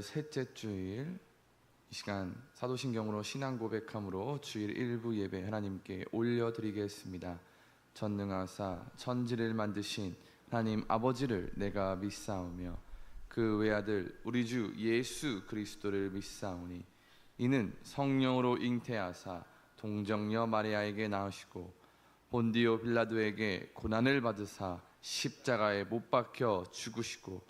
6월 셋째 주일, 이 시간 사도신경으로 신앙 고백함으로 주일 일부 예배 하나님께 올려드리겠습니다. 전능하사 천지를 만드신 하나님 아버지를 내가 믿사오며 그 외아들 우리 주 예수 그리스도를 믿사오니 이는 성령으로 잉태하사 동정녀 마리아에게 낳으시고 본디오 빌라도에게 고난을 받으사 십자가에 못 박혀 죽으시고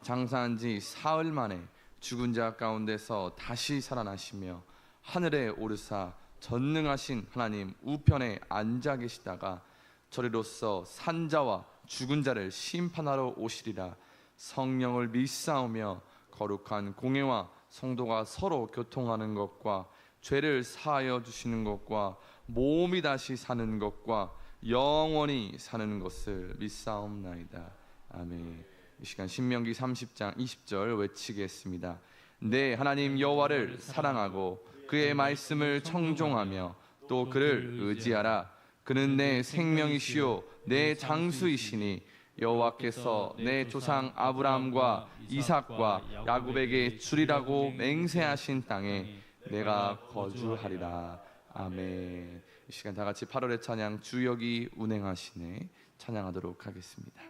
장사한 지 사흘 만에 죽은 자 가운데서 다시 살아나시며 하늘에 오르사 전능하신 하나님 우편에 앉아 계시다가 저리로서 산자와 죽은 자를 심판하러 오시리라. 성령을 믿사오며 거룩한 공회와 성도가 서로 교통하는 것과 죄를 사하여 주시는 것과 몸이 다시 사는 것과 영원히 사는 것을 믿사옵나이다. 아멘. 이 시간 신명기 30장 20절 외치겠습니다. 내 하나님 여호와를 사랑하고 그의 말씀을 청종하며 또 그를 의지하라. 그는 내 생명이시요 내 장수이시니 여호와께서 내 조상 아브라함과 이삭과 야곱에게 주리라고 맹세하신 땅에 내가 거주하리라. 아멘. 이 시간 다 같이 8월의 찬양 주역이 운행하시네 찬양하도록 하겠습니다.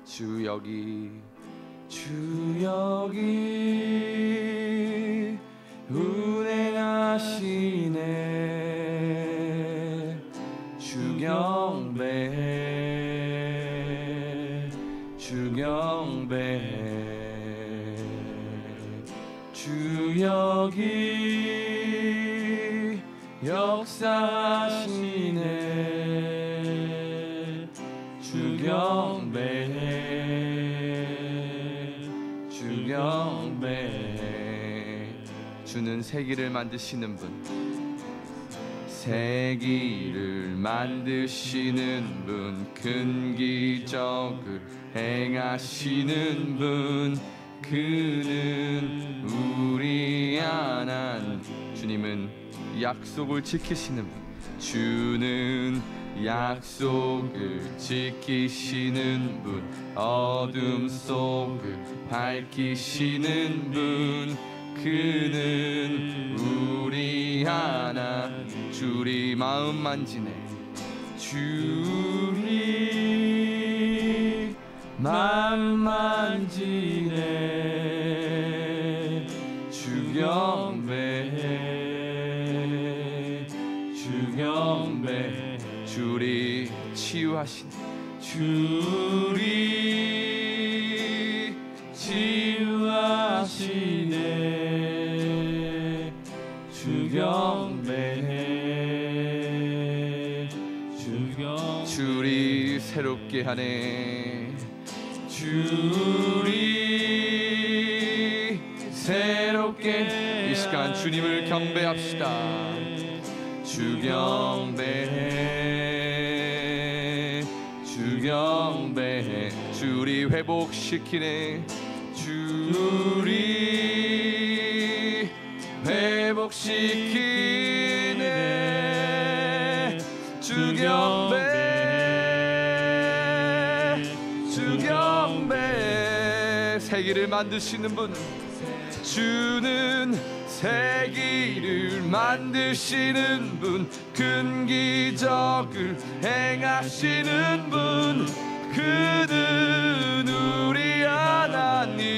주역이 운행하시네. 주경배 주역이 역사하시네. 주경배 주는 세기를 만드시는 분, 세기를 만드시는 분, 큰 기적을 행하시는 분, 그는 우리 하나님. 주님은 약속을 지키시는 분, 주는 약속을 지키시는 분, 어둠 속을 밝히시는 분, 그는 우리 하나님. 주리 마음 만지네. 주리 마음 만지네. 주경배 주리 치유하시네. 주리 치유하시네. 주경배 주리 새롭게 하네. 주리 새롭게. 이 시간 주님을 경배합시다. 주경배 주리 회복시키네. 주리 회복시키네. 주경배 세기를 만드시는 분, 주는 세기를 만드시는 분, 큰 기적을 행하시는 분, 그는 우리 하나님.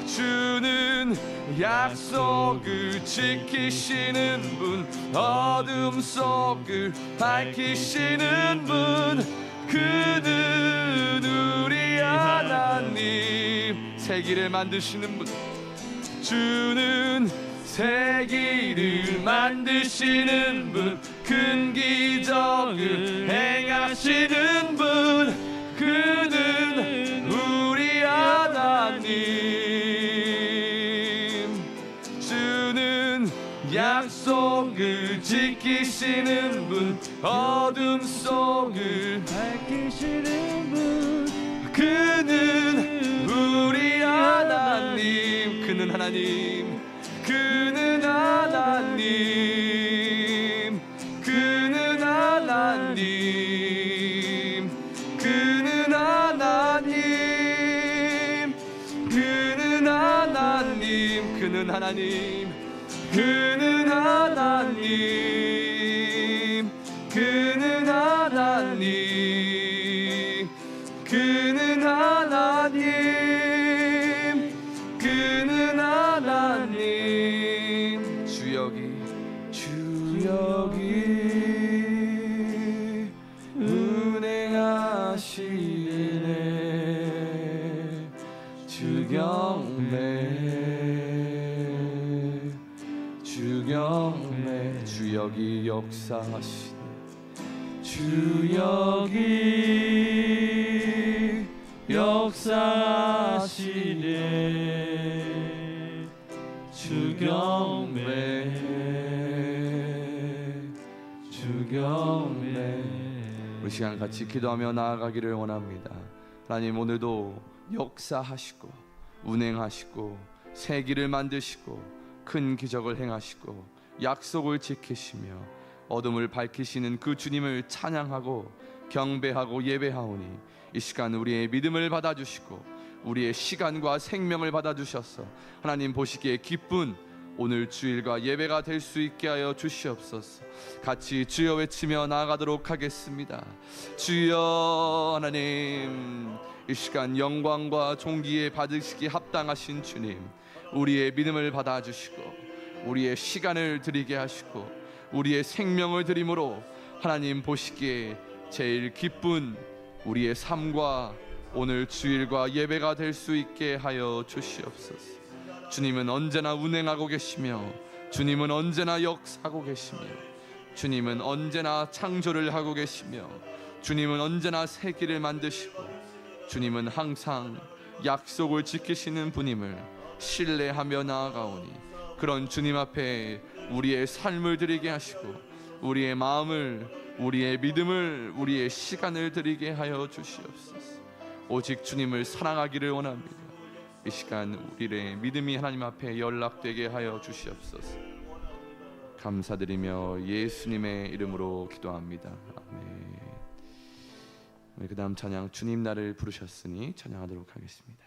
주는 약속을 지키시는 분, 어둠 속을 밝히시는 분, 그는 우리 하나님. 세기를 만드시는 분, 주는 세기를 만드시는 분, 큰 기적을 행하시는 분, 그는 우리 하나님. 주는 약속을 지키시는 분, 어둠 속을 밝히시는 분, 그는 우리 하나님. 그는 하나님, 그는 하나님, 그는 하나님, 그는 하나님, 그는 하나님, 그는 하나님, 그는 하나님, 그는 하나님, 그는 하나님, 그는 하나님. 주여기 은행하시네. 주경배 주여기 역사하시네. 주여기 역사하시네. 주경배. 우리 시간 같이 기도하며 나아가기를 원합니다. 하나님, 오늘도 역사하시고 운행하시고 새 길을 만드시고 큰 기적을 행하시고 약속을 지키시며 어둠을 밝히시는 그 주님을 찬양하고 경배하고 예배하오니, 이 시간 우리의 믿음을 받아주시고 우리의 시간과 생명을 받아주셔서 하나님 보시기에 기쁜 오늘 주일과 예배가 될 수 있게 하여 주시옵소서. 같이 주여 외치며 나아가도록 하겠습니다. 주여. 하나님, 이 시간 영광과 존귀에 받으시기 합당하신 주님, 우리의 믿음을 받아주시고 우리의 시간을 드리게 하시고 우리의 생명을 드림으로 하나님 보시기에 제일 기쁜 우리의 삶과 오늘 주일과 예배가 될 수 있게 하여 주시옵소서. 주님은 언제나 운행하고 계시며 주님은 언제나 역사하고 계시며 주님은 언제나 창조를 하고 계시며 주님은 언제나 새 길을 만드시고 주님은 항상 약속을 지키시는 분임을 신뢰하며 나아가오니, 그런 주님 앞에 우리의 삶을 드리게 하시고 우리의 마음을, 우리의 믿음을, 우리의 시간을 드리게 하여 주시옵소서. 오직 주님을 사랑하기를 원합니다. 이 시간 우리의 믿음이 하나님 앞에 연락되게 하여 주시옵소서. 감사드리며 예수님의 이름으로 기도합니다. 아멘. 그 다음 찬양, 주님 나를 부르셨으니 찬양하도록 하겠습니다.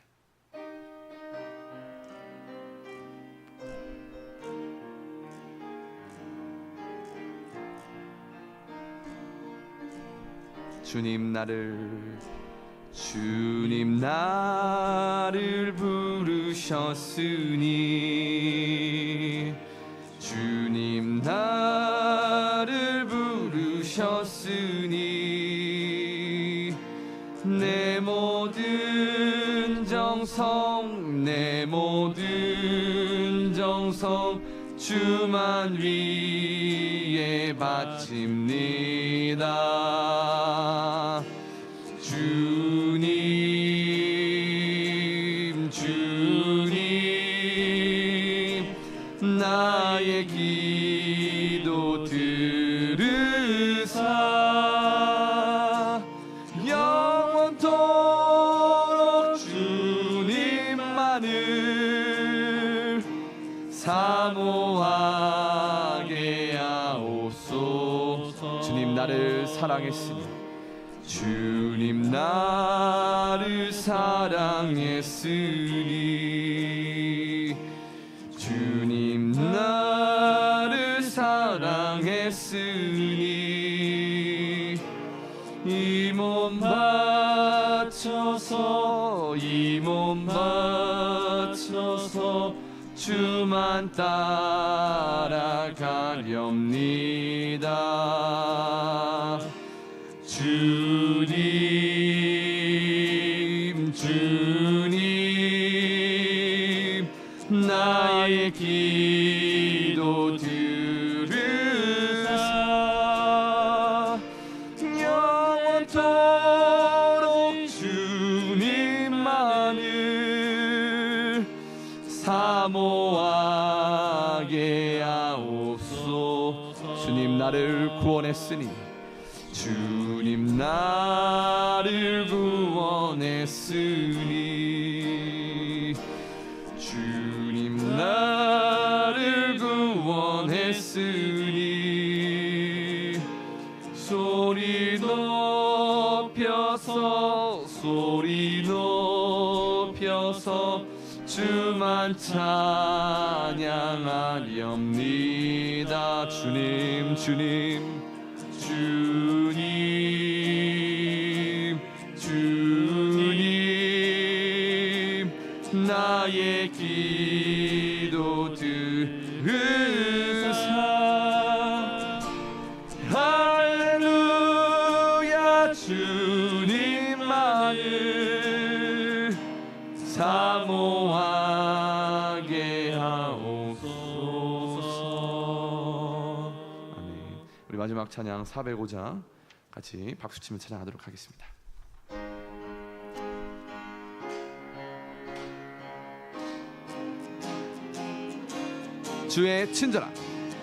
주님 나를 부르셨으니, 주님 나를 부르셨으니, 내 모든 정성, 내 모든 정성 주만 위에 바칩니다. 주님 나의 기도 들으사 영원토록 주님만을 사모하게 하옵소서. 주님 나를 사랑했으니, 주님 나를 사랑했으니, 주님 나를 사랑했으니, 이 몸 바쳐서, 이 몸 바쳐서 주만 따라가렵니다. 주님 나의 기도 들으사 영원토록 주님만을 사모하게 하옵소서. 주님 나를 구원했으니, 주님 나를 구원했으니, 주님 높여서 소리 높여서 주만 찬양하렵니다. 주님 주님 주님 주님 나의 기도 들으사 할렐루야 주님만을 사모하게 하옵소서. 아멘. 우리 마지막 찬양 405장 같이 박수치며 찬양하도록 하겠습니다.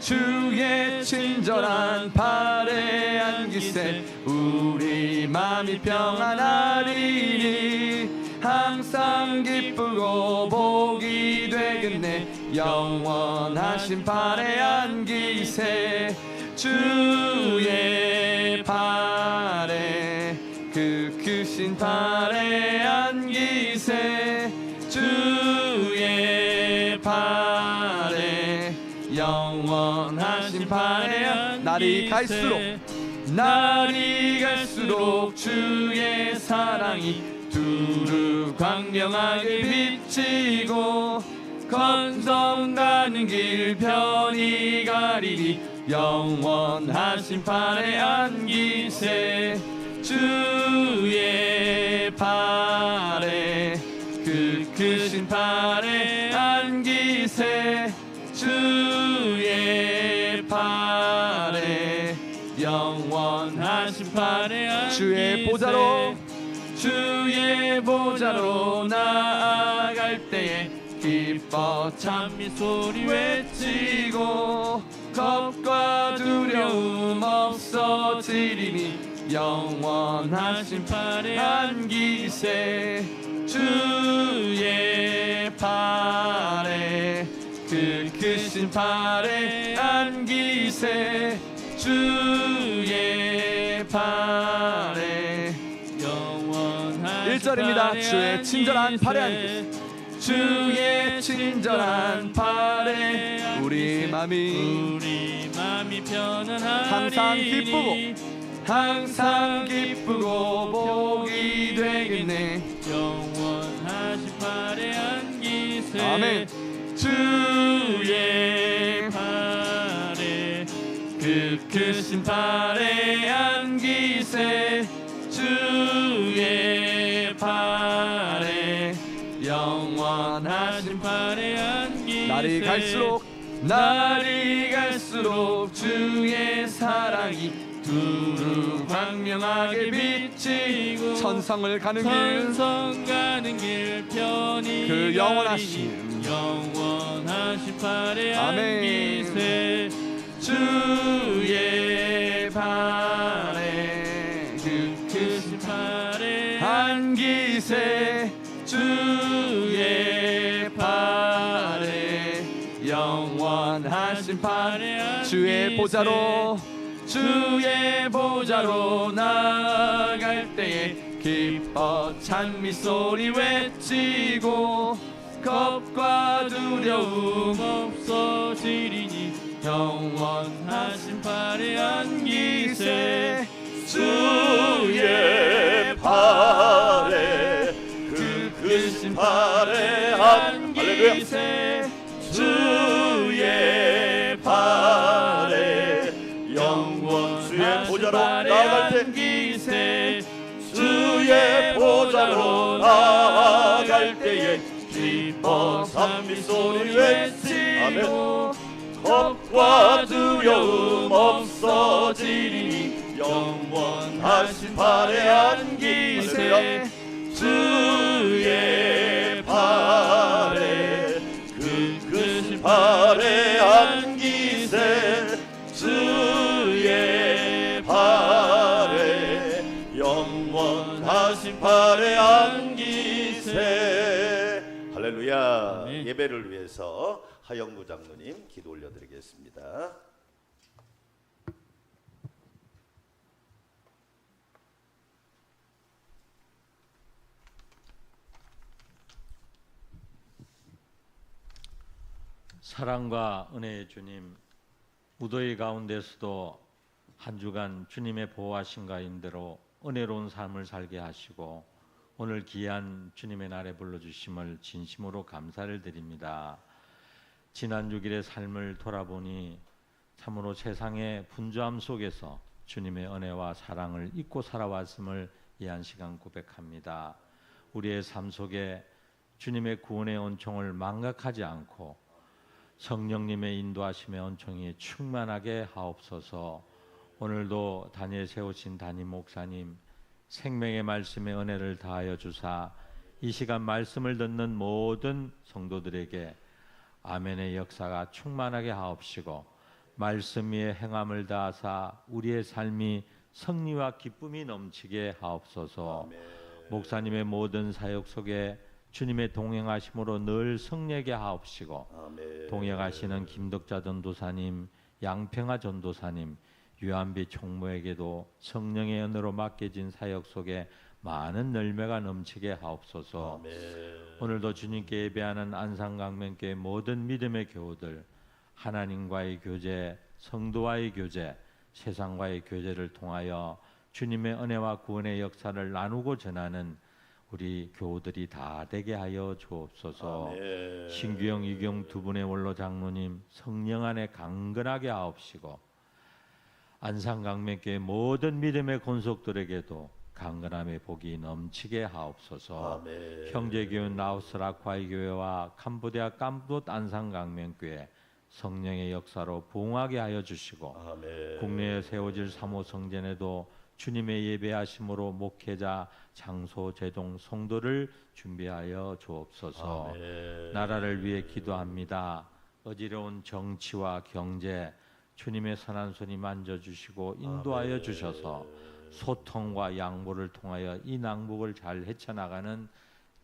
주의 친절한 발에 안기세 우리 맘이 평안하리니 항상 기쁘고 복이 되겠네 영원하신 발에 안기세 주의 발에 그 크신 발에 안기세 주의 발에 영원하신 발에 날이 갈수록 주의 사랑이 두루 광명하게 비치고 건성 가는 길 편히 가리리 영원하신 발에 안기세 주의 발에 그 크신 발에 안기세 주의 발에 영원하신 발에 안기세 주의 보좌로 나아갈 때에 기뻐 찬미 소리 외치고 겁과 두려움 없어지리니 영원하신 발에 안기세 주의 발에 그 크신 발에 안기세 주의 발에 영원한 1절입니다. 주의 친절한 발에 안기세 주의 친절한 발에 우리 맘이 편안하리니 항상 기쁘고 복이 되겠네 영원하신 발에 안기세 아멘 주의 발에 그 크신 발에 안기세 주의 발에 영원하신 발에 안기세 날이 갈수록 주의 사랑이 두루 광명하게 비치고 천성 가는 길 편히 그 영원하신 발에 안기세 주의 발에 그 크신 발에 안기세 주의 발에 영원하신 발에 주의 보좌로 나아갈 때에 기뻐 찬미 소리 외치고 겁과 두려움 없어지리니 영원하신 발에 안기세 주의 발에 그 크신 발에 안기세 주의 발에 영원하신 보좌로 나아갈 때 주의 보좌로 나아갈 때에 기뻐 찬미 소리 외치고 겁과 두려움 없어지리니 영원하신 발에 안기세 주의 발에 그 크신 발에 안기세 주의 발에 영원하신 발에 안기세. 할렐루야. 예배를 위해서 하영구 장로님 기도 올려드리겠습니다. 사랑과 은혜의 주님, 무더위 가운데서도 한 주간 주님의 보호하심과 인대로 은혜로운 삶을 살게 하시고 오늘 귀한 주님의 날에 불러주심을 진심으로 감사를 드립니다. 지난 6일의 삶을 돌아보니 참으로 세상의 분주함 속에서 주님의 은혜와 사랑을 잊고 살아왔음을 이 한 시간 고백합니다. 우리의 삶 속에 주님의 구원의恩총을 망각하지 않고 성령님의 인도하심의恩총이 충만하게 하옵소서. 오늘도 단위에 세우신 담임 목사님 생명의 말씀의 은혜를 다하여 주사 이 시간 말씀을 듣는 모든 성도들에게 아멘의 역사가 충만하게 하옵시고 말씀 위에 행함을 다하사 우리의 삶이 승리와 기쁨이 넘치게 하옵소서. 아멘. 목사님의 모든 사역 속에 주님의 동행하심으로 늘 승리하게 하옵시고 아멘. 동행하시는 김덕자 전도사님, 양평아 전도사님, 유한비 총무에게도 성령의 은혜로 맡겨진 사역 속에 많은 열매가 넘치게 하옵소서. 아멘. 오늘도 주님께 예배하는 안산강명교회 모든 믿음의 교우들 하나님과의 교제, 성도와의 교제, 세상과의 교제를 통하여 주님의 은혜와 구원의 역사를 나누고 전하는 우리 교우들이 다 되게 하여 주옵소서. 아멘. 신규영, 이경 두 분의 원로 장로님 성령 안에 강건하게 하옵시고 안산강명교회 모든 믿음의 권속들에게도 강건함의 복이 넘치게 하옵소서. 아멘. 형제교회 라오스 라콰이 교회와 캄보디아 캄봇 안산강명교회 성령의 역사로 부흥하게 하여 주시고 아멘. 국내에 세워질 3호 성전에도 주님의 예배하심으로 목회자, 장소, 제동, 성도를 준비하여 주옵소서. 아멘. 나라를 위해 기도합니다. 어지러운 정치와 경제 주님의 선한 손이 만져주시고 인도하여 주셔서 소통과 양보를 통하여 이 낭복을 잘 헤쳐나가는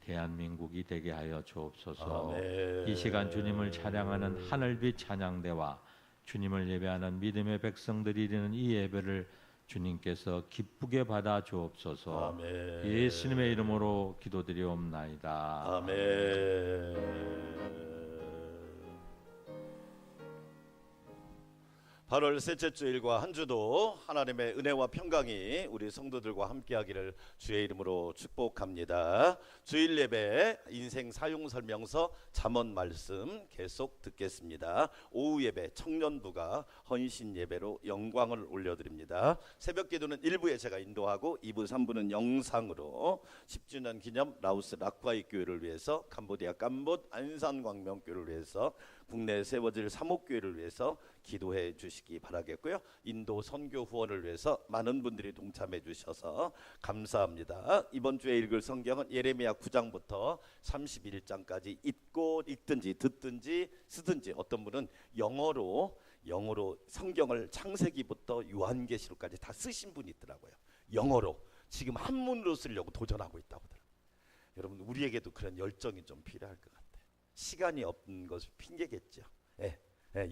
대한민국이 되게 하여 주옵소서. 아멘. 이 시간 주님을 찬양하는 하늘빛 찬양대와 주님을 예배하는 믿음의 백성들이 이르는 이 예배를 주님께서 기쁘게 받아 주옵소서. 아멘. 예수님의 이름으로 기도드리옵나이다. 아멘. 8월 셋째 주일과 한 주도 하나님의 은혜와 평강이 우리 성도들과 함께하기를 주의 이름으로 축복합니다. 주일 예배 인생 사용 설명서 잠언 말씀 계속 듣겠습니다. 오후 예배 청년부가 헌신 예배로 영광을 올려드립니다. 새벽 기도는 1부에 제가 인도하고 2부 3부는 영상으로 10주년 기념 라오스 라콰이 교회를 위해서 캄보디아 캄봇 안산광명교회를 위해서 국내에 세워질 3호 교회를 위해서 기도해 주시기 바라겠고요. 인도 선교 후원을 위해서 많은 분들이 동참해 주셔서 감사합니다. 이번 주에 읽을 성경은 예레미야 9장부터 31장까지 읽든지 듣든지 쓰든지 어떤 분은 영어로 성경을 창세기부터 요한계시록까지 다 쓰신 분이 있더라고요. 영어로 지금 한문으로 쓰려고 도전하고 있다고 하더라고요. 여러분 우리에게도 그런 열정이 좀 필요할 것 같아요. 시간이 없는 것이 핑계겠죠.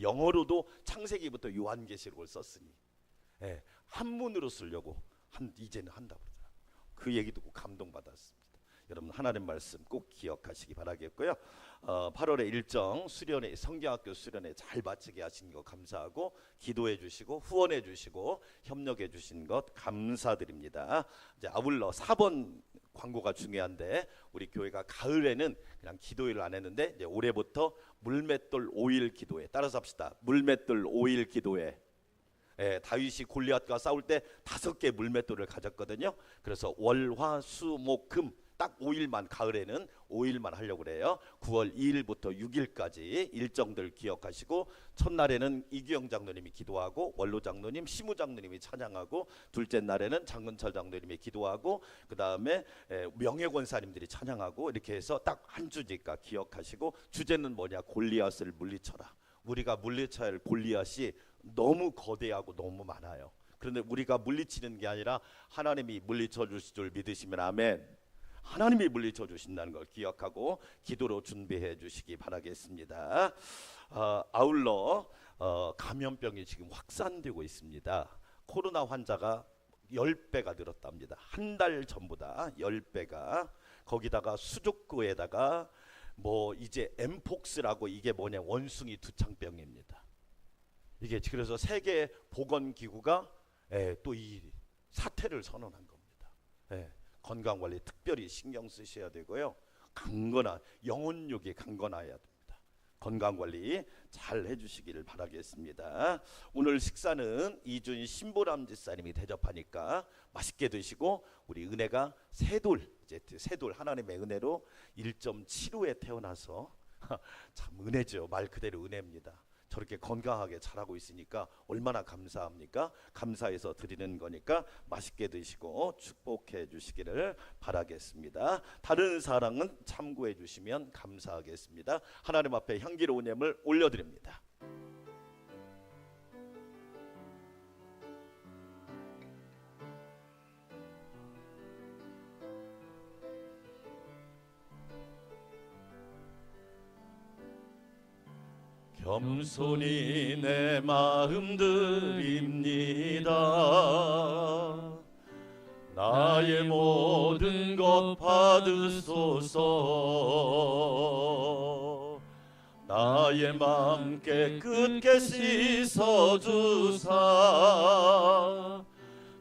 영어로도 창세기부터 요한계시록을 썼으니 한문으로 쓰려고 이제는 한다고 그러더라고요. 그 얘기 듣고 감동받았습니다. 여러분 하나님 말씀 꼭 기억하시기 바라겠고요. 8월의 일정 수련회 성경학교 수련회 잘 마치게 하신 것 감사하고 기도해 주시고 후원해 주시고 협력해 주신 것 감사드립니다. 이제 아울러 4번 광고가 중요한데 우리 교회가 가을에는 그냥 기도회를 안 했는데 이제 올해부터 물맷돌 5일 기도회 따라서 합시다. 물맷돌 5일 기도회. 다윗이 골리앗과 싸울 때 5개 물맷돌을 가졌거든요. 그래서 월, 화, 수, 목, 금 딱 5일만 가을에는 5일만 하려고 그래요. 9월 2일부터 6일까지 일정들 기억하시고 첫날에는 이규영 장로님이 기도하고 원로 장로님, 시무 장로님이 찬양하고 둘째 날에는 장근철 장로님이 기도하고 그 다음에 명예권사님들이 찬양하고 이렇게 해서 딱 한 주니까 기억하시고 주제는 뭐냐? 골리앗을 물리쳐라. 우리가 물리쳐야 할 골리앗이 너무 거대하고 너무 많아요. 그런데 우리가 물리치는 게 아니라 하나님이 물리쳐 주실 줄 믿으시면 아멘. 하나님이 물리쳐 주신다는 걸 기억하고 기도로 준비해 주시기 바라겠습니다. 아울러 감염병이 지금 확산되고 있습니다. 코로나 환자가 10배가 늘었답니다. 한 달 전보다 10배가. 거기다가 수족구에다가 뭐 이제 엠폭스라고 이게 뭐냐 원숭이 두창병입니다. 이게 그래서 세계 보건 기구가 또 이 사태를 선언한 겁니다. 건강 관리 특별히 신경 쓰셔야 되고요. 강건한 영혼력이 강건해야 됩니다. 건강 관리 잘 해주시기를 바라겠습니다. 오늘 식사는 이준 신보람 집사님이 대접하니까 맛있게 드시고 우리 은혜가 셋돌 하나님의 은혜로 1.75에 태어나서 참 은혜죠. 말 그대로 은혜입니다. 저렇게 건강하게 자라고 있으니까 얼마나 감사합니까? 감사해서 드리는 거니까 맛있게 드시고 축복해 주시기를 바라겠습니다. 다른 사랑은 참고해 주시면 감사하겠습니다. 하나님 앞에 향기로운 예물 올려드립니다. 겸손히 내 마음 드립니다. 나의 모든 것 받으소서. 나의 마음 깨끗게 씻어주사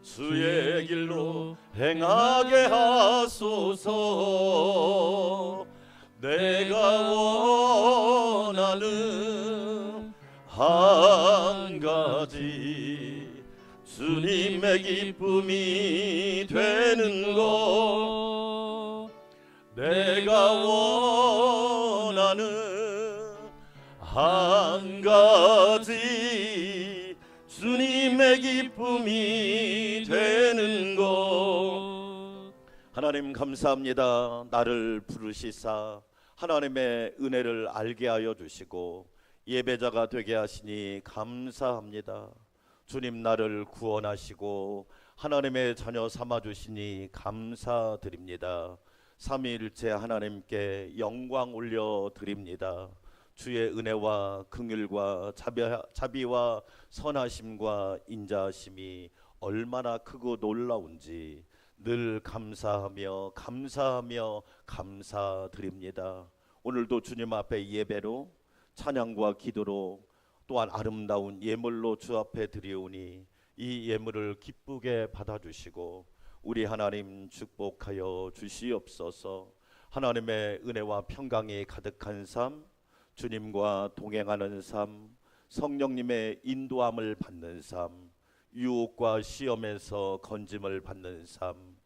주의 길로 행하게 하소서. 내가 원하는 한 가지 주님의 기쁨이 되는 것. 내가 원하는 한 가지 주님의 기쁨이 되는 것. 하나님 감사합니다. 나를 부르시사 하나님의 은혜를 알게 하여 주시고 예배자가 되게 하시니 감사합니다. 주님 나를 구원하시고 하나님의 자녀 삼아 주시니 감사드립니다. 삼위일체 하나님께 영광 올려 드립니다. 주의 은혜와 긍휼과 자비와 선하심과 인자하심이 얼마나 크고 놀라운지 늘 감사하며 감사드립니다. 오늘도 주님 앞에 예배로 찬양과 기도로 또한 아름다운 예물로 주 앞에 드리오니 이 예물을 기쁘게 받아주시고 우리 하나님 축복하여 주시옵소서. 하나님의 은혜와 평강이 가득한 삶, 주님과 동행하는 삶, 성령님의 인도함을 받는 삶, 유혹과 시험에서 건짐을 받는 삶,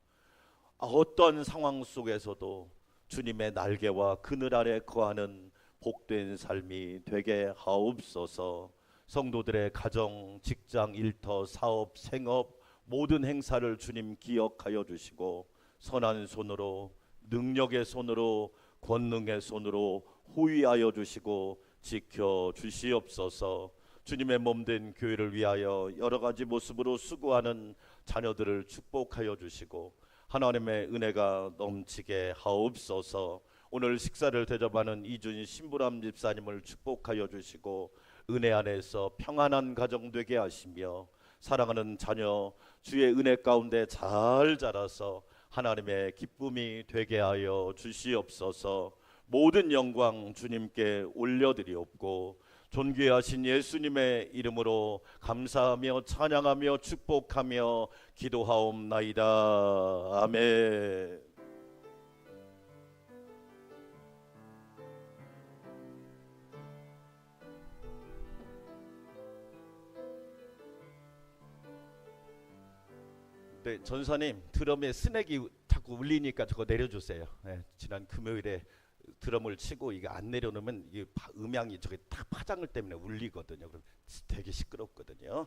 어떤 상황 속에서도 주님의 날개와 그늘 아래 거하는 복된 삶이 되게 하옵소서. 성도들의 가정, 직장, 일터, 사업, 생업 모든 행사를 주님 기억하여 주시고 선한 손으로 능력의 손으로 권능의 손으로 호위하여 주시고 지켜 주시옵소서. 주님의 몸된 교회를 위하여 여러 가지 모습으로 수고하는 자녀들을 축복하여 주시고 하나님의 은혜가 넘치게 하옵소서. 오늘 식사를 대접하는 이준 신부람 집사님을 축복하여 주시고 은혜 안에서 평안한 가정 되게 하시며 사랑하는 자녀 주의 은혜 가운데 잘 자라서 하나님의 기쁨이 되게 하여 주시옵소서. 모든 영광 주님께 올려드리옵고 존귀하신 예수님의 이름으로 감사하며 찬양하며 축복하며 기도하옵나이다. 아멘. 네, 전사님 드럼에 스낵이 자꾸 울리니까 저거 내려주세요. 네, 지난 금요일에 드럼을 치고 이게 안 내려놓으면 이게 음향이 저게 딱 파장을 때문에 울리거든요. 그럼 되게 시끄럽거든요.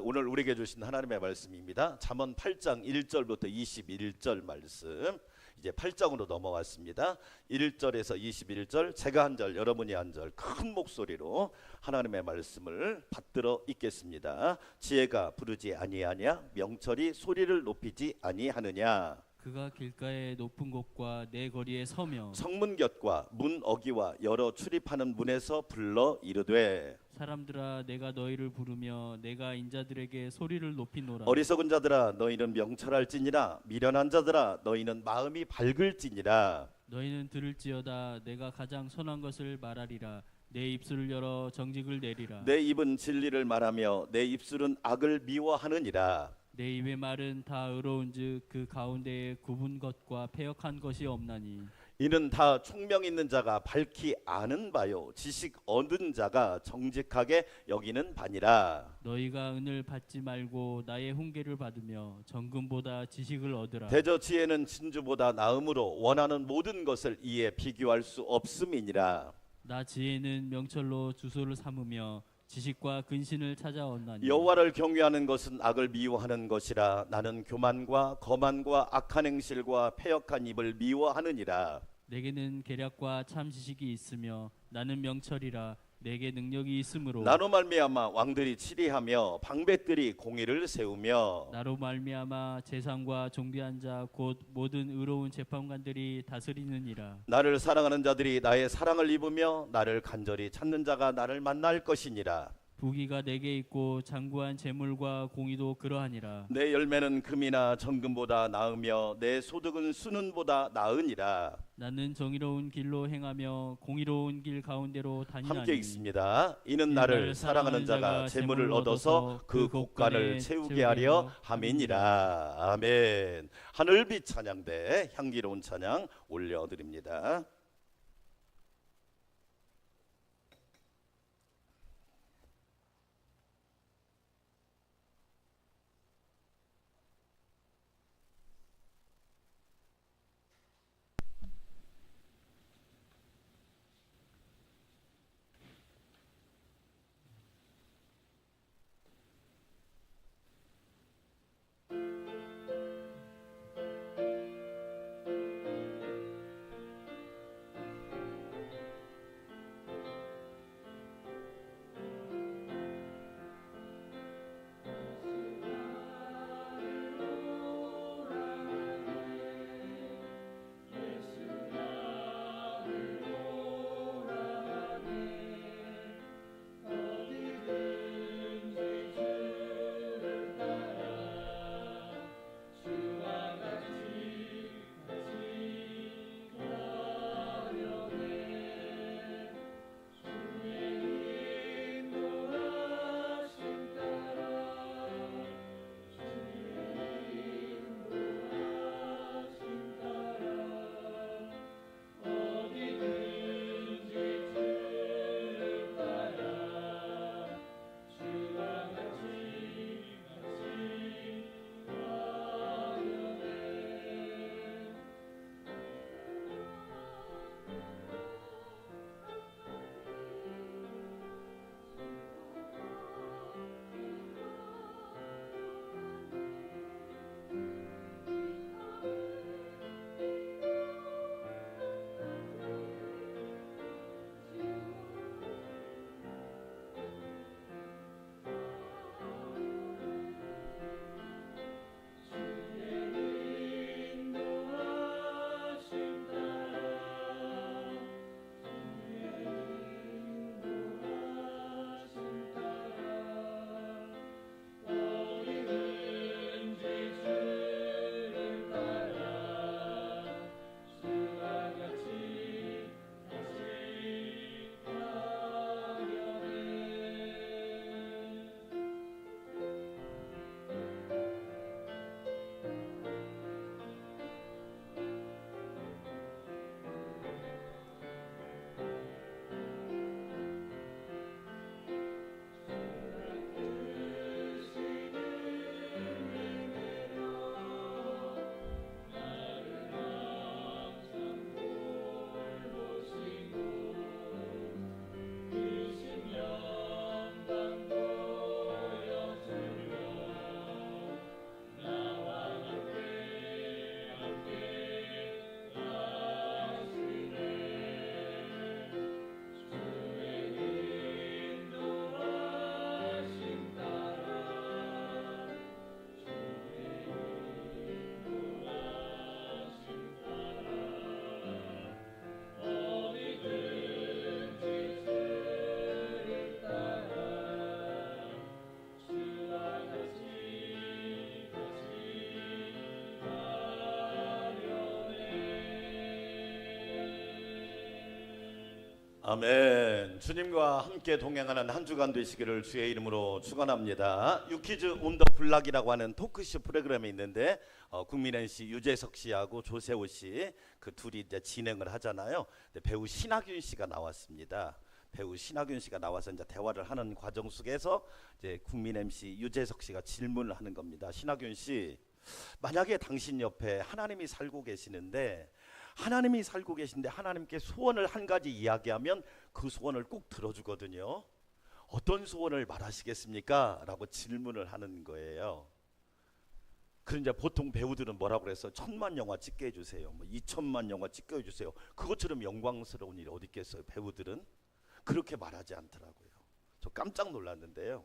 오늘 우리에게 주신 하나님의 말씀입니다. 잠언 8장 1절부터 21절 말씀. 이제 8장으로 넘어왔습니다. 1절에서 21절 제가 한 절 여러분이 한 절 큰 목소리로 하나님의 말씀을 받들어 읽겠습니다. 지혜가 부르지 아니하냐 명철이 소리를 높이지 아니하느냐. 그가 길가의 높은 곳과 내 거리에 서며 성문 곁과 문 어기와 여러 출입하는 문에서 불러 이르되 사람들아 내가 너희를 부르며 내가 인자들에게 소리를 높이노라. 어리석은 자들아 너희는 명철할지니라 미련한 자들아 너희는 마음이 밝을지니라. 너희는 들을지어다 내가 가장 선한 것을 말하리라. 내 입술을 열어 정직을 내리라. 내 입은 진리를 말하며 내 입술은 악을 미워하느니라. 내 입의 말은 다 의로운즉 그 가운데에 굽은 것과 패역한 것이 없나니. 이는 다 총명 있는 자가 밝히 아는 바요 지식 얻은 자가 정직하게 여기는 바니라. 너희가 은을 받지 말고 나의 훈계를 받으며 정금보다 지식을 얻으라. 대저 지혜는 진주보다 나음으로 원하는 모든 것을 이에 비교할 수 없음이니라. 나 지혜는 명철로 주소를 삼으며 지식과 근신을 찾아온나니. 여호와를 경외하는 것은 악을 미워하는 것이라. 나는 교만과 거만과 악한 행실과 패역한 입을 미워하느니라. 내게는 계략과 참 지식이 있으며 나는 명철이라. 내게 능력이 있으므로 나로 말미암아 왕들이 치리하며 방백들이 공의를 세우며 나로 말미암아 재상과 존귀한 자 곧 모든 의로운 재판관들이 다스리느니라. 나를 사랑하는 자들이 나의 사랑을 입으며 나를 간절히 찾는 자가 나를 만날 것이니라. 부귀가 내게 있고 장구한 재물과 공의도 그러하니라. 내 열매는 금이나 정금보다 나으며 내 소득은 수는보다 나으니라. 나는 정의로운 길로 행하며 공의로운 길 가운데로 다니나니. 함께 읽습니다. 이는 나를 사랑하는 자가 재물을 얻어서 그 곳간을 채우게 하려 함이니라. 아멘. 하늘빛 찬양대 향기로운 찬양 올려드립니다. 아멘. 주님과 함께 동행하는 한 주간 되시기를 주의 이름으로 축원합니다. 유키즈 온 더 블락이라고 하는 토크쇼 프로그램이 있는데 국민 MC 유재석 씨하고 조세호 씨 그 둘이 이제 진행을 하잖아요. 배우 신하균 씨가 나왔습니다. 배우 신하균 씨가 나와서 이제 대화를 하는 과정 속에서 이제 국민 MC 유재석 씨가 질문을 하는 겁니다. 신하균 씨, 만약에 당신 옆에 하나님이 살고 계시는데 하나님께 소원을 한 가지 이야기하면 그 소원을 꼭 들어주거든요. 어떤 소원을 말하시겠습니까? 라고 질문을 하는 거예요. 그런데 보통 배우들은 뭐라고 그래서 1000만 영화 찍게 해주세요, 뭐 2000만 영화 찍게 해주세요. 그것처럼 영광스러운 일이 어디 있겠어요. 배우들은 그렇게 말하지 않더라고요. 저 깜짝 놀랐는데요.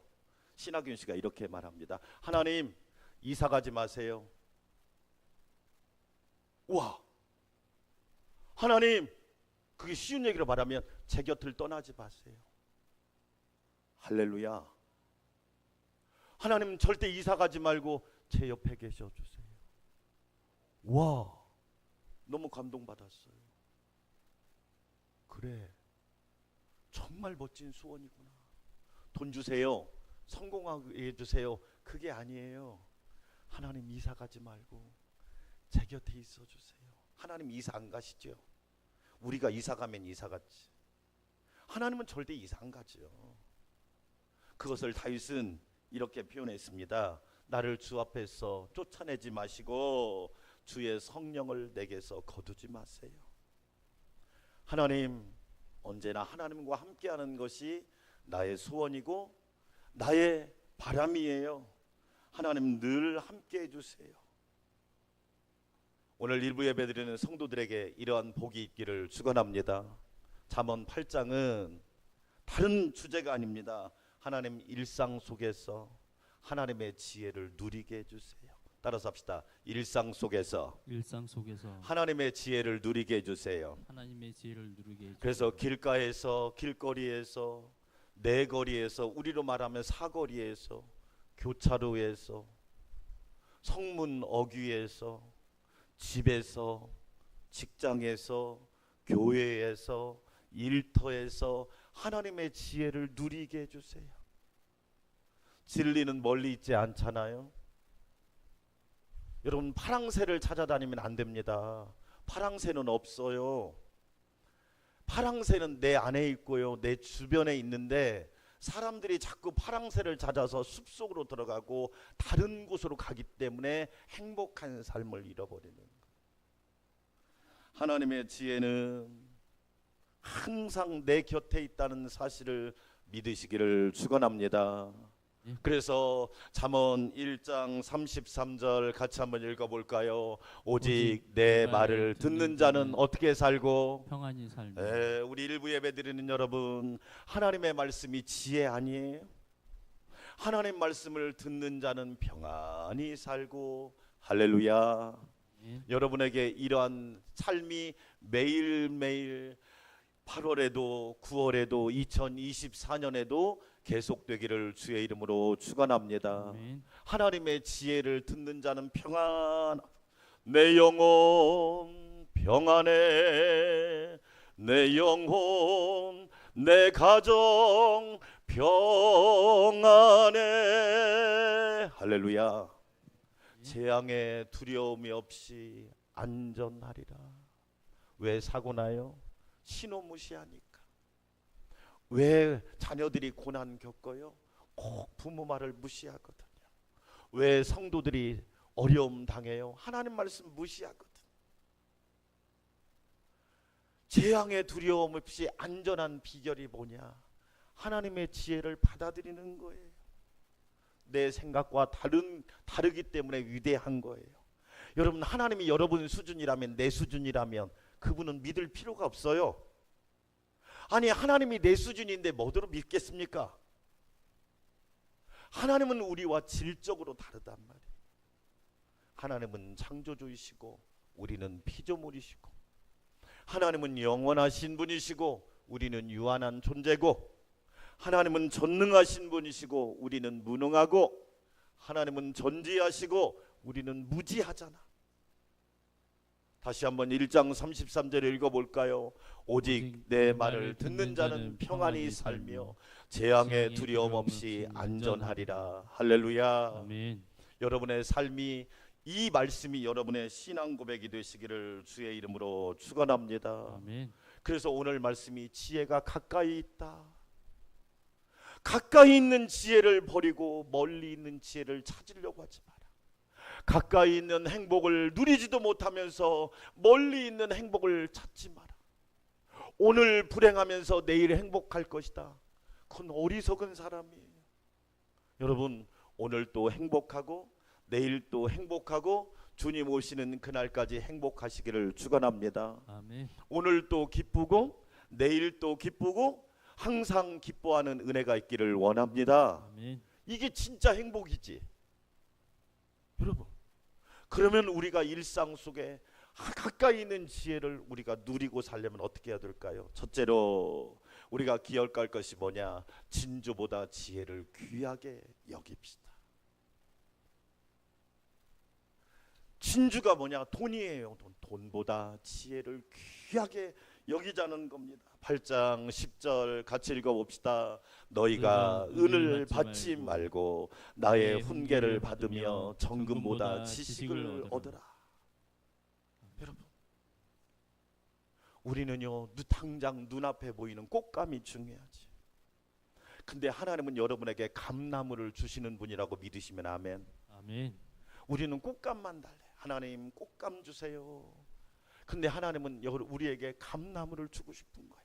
신하균 씨가 이렇게 말합니다. 하나님, 이사 가지 마세요. 와, 하나님, 그게 쉬운 얘기로 말하면 제 곁을 떠나지 마세요. 할렐루야. 하나님, 절대 이사 가지 말고 제 옆에 계셔 주세요. 와, 너무 감동받았어요. 그래, 정말 멋진 소원이구나. 돈 주세요, 성공하게 해주세요, 그게 아니에요. 하나님, 이사 가지 말고 제 곁에 있어 주세요. 하나님 이사 안 가시죠? 우리가 이사 가면 이사 갔지. 하나님은 절대 이사 안 가죠. 그것을 다윗은 이렇게 표현했습니다. 나를 주 앞에서 쫓아내지 마시고 주의 성령을 내게서 거두지 마세요. 하나님, 언제나 하나님과 함께하는 것이 나의 소원이고 나의 바람이에요. 하나님, 늘 함께해 주세요. 오늘 일부 예배드리는 성도들에게 이러한 복이 있기를 축원합니다. 잠언 8장은 다른 주제가 아닙니다. 하나님 일상 속에서 하나님의 지혜를 누리게 해주세요. 따라서 합시다. 일상 속에서 하나님의 지혜를 누리게 해주세요. 하나님의 지혜를 누리게 해주세요. 그래서 길가에서, 길거리에서, 내 거리에서, 우리로 말하면 사거리에서, 교차로에서, 성문 어귀에서, 집에서, 직장에서, 교회에서, 일터에서 하나님의 지혜를 누리게 해주세요. 진리는 멀리 있지 않잖아요. 여러분, 파랑새를 찾아다니면 안 됩니다. 파랑새는 없어요. 파랑새는 내 안에 있고요, 내 주변에 있는데 사람들이 자꾸 파랑새를 찾아서 숲속으로 들어가고 다른 곳으로 가기 때문에 행복한 삶을 잃어버리는 거예요. 하나님의 지혜는 항상 내 곁에 있다는 사실을 믿으시기를 축원합니다. 그래서 잠언 1장 33절 같이 한번 읽어볼까요? 오직 내 말을 듣는 자는 어떻게 살고 평안히 살며. 우리 일부 예배 드리는 여러분, 하나님의 말씀이 지혜 아니에요? 하나님 말씀을 듣는 자는 평안히 살고, 할렐루야. 여러분에게 이러한 삶이 매일매일 8월에도 9월에도 2024년에도 계속되기를 주의 이름으로 축원합니다. 하나님의 지혜를 듣는 자는 평안. 내 영혼 평안해. 내 영혼, 내 가정 평안해. 할렐루야. 재앙의 두려움이 없이 안전하리라. 왜 사고 나요? 신호 무시하니까. 왜 자녀들이 고난 겪어요? 꼭 부모 말을 무시하거든요. 왜 성도들이 어려움 당해요? 하나님 말씀 무시하거든. 재앙의 두려움 없이 안전한 비결이 뭐냐? 하나님의 지혜를 받아들이는 거예요. 내 생각과 다르기 때문에 위대한 거예요. 여러분, 하나님이 여러분 수준이라면, 내 수준이라면 그분은 믿을 필요가 없어요. 아니, 하나님이 내 수준인데 뭐더러 믿겠습니까? 하나님은 우리와 질적으로 다르단 말이에요. 하나님은 창조주이시고 우리는 피조물이시고, 하나님은 영원하신 분이시고 우리는 유한한 존재고, 하나님은 전능하신 분이시고 우리는 무능하고, 하나님은 전지하시고 우리는 무지하잖아. 다시 한번 1장 33절 읽어볼까요? 오직 내 말을 듣는 자는 평안히 살며 재앙의 두려움 없이 안전하리라. 할렐루야. 아멘. 여러분의 삶이, 이 말씀이 여러분의 신앙 고백이 되시기를 주의 이름으로 축원합니다. 아멘. 그래서 오늘 말씀이 지혜가 가까이 있다. 가까이 있는 지혜를 버리고 멀리 있는 지혜를 찾으려고 하지 마라. 가까이 있는 행복을 누리지도 못하면서 멀리 있는 행복을 찾지 마라. 오늘 불행하면서 내일 행복할 것이다. 그건 어리석은 사람이에요. 여러분, 오늘 또 행복하고 내일 또 행복하고 주님 오시는 그날까지 행복하시기를 축원합니다. 아멘. 오늘 또 기쁘고 내일 또 기쁘고 항상 기뻐하는 은혜가 있기를 원합니다. 아멘. 이게 진짜 행복이지. 여러분, 그러면 우리가 일상 속에 가까이 있는 지혜를 우리가 누리고 살려면 어떻게 해야 될까요? 첫째로 우리가 기억할 것이 뭐냐? 진주보다 지혜를 귀하게 여깁시다. 진주가 뭐냐? 돈이에요. 돈보다 지혜를 귀하게 여기자는 겁니다. 8장 10절 같이 읽어봅시다. 너희가 은을 받지 말고 나의 훈계를 받으며 정금보다 지식을 얻으라. 여러분, 우리는요 당장 눈앞에 보이는 꽃감이 중요하지. 근데 하나님은 여러분에게 감나무를 주시는 분이라고 믿으시면 아멘. 아멘. 우리는 꽃감만 달래. 하나님 꽃감 주세요. 근데 하나님은 우리에게 감나무를 주고 싶은 거야.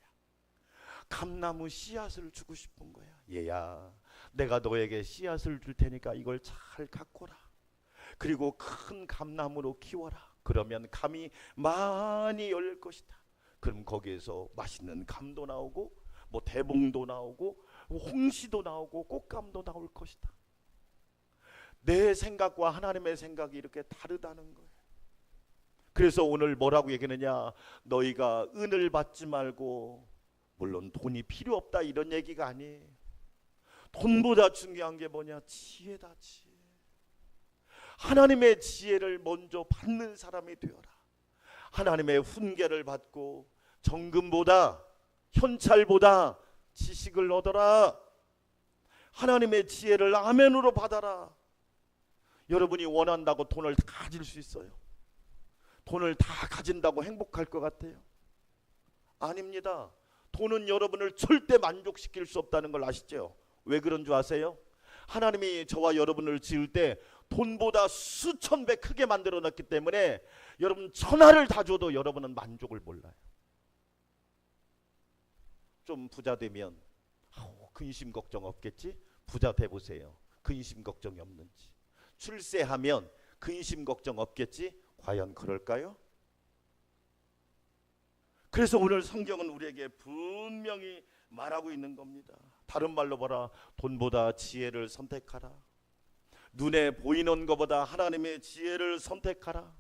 감나무 씨앗을 주고 싶은 거야. 얘야, 내가 너에게 씨앗을 줄 테니까 이걸 잘 가꿔라. 그리고 큰 감나무로 키워라. 그러면 감이 많이 열릴 것이다. 그럼 거기에서 맛있는 감도 나오고 뭐 대봉도 나오고 홍시도 나오고 꽃감도 나올 것이다. 내 생각과 하나님의 생각이 이렇게 다르다는 거예요. 그래서 오늘 뭐라고 얘기하느냐? 너희가 은을 받지 말고, 물론 돈이 필요 없다 이런 얘기가 아니에요. 돈보다 중요한 게 뭐냐? 지혜다. 지혜. 하나님의 지혜를 먼저 받는 사람이 되어라. 하나님의 훈계를 받고 정금보다 현찰보다 지식을 얻어라. 하나님의 지혜를 아멘으로 받아라. 여러분이 원한다고 돈을 다 가질 수 있어요? 돈을 다 가진다고 행복할 것 같아요? 아닙니다. 돈은 여러분을 절대 만족시킬 수 없다는 걸 아시죠? 왜 그런 줄 아세요? 하나님이 저와 여러분을 지을 때 돈보다 수천 배 크게 만들어 놨기 때문에 여러분 천하를 다 줘도 여러분은 만족을 몰라요. 좀 부자 되면 근심 걱정 없겠지? 부자 돼보세요. 근심 걱정이 없는지. 출세하면 근심 걱정 없겠지? 과연 그럴까요? 그래서 오늘 성경은 우리에게 분명히 말하고 있는 겁니다. 다른 말로 봐라. 돈보다 지혜를 선택하라. 눈에 보이는 것보다 하나님의 지혜를 선택하라.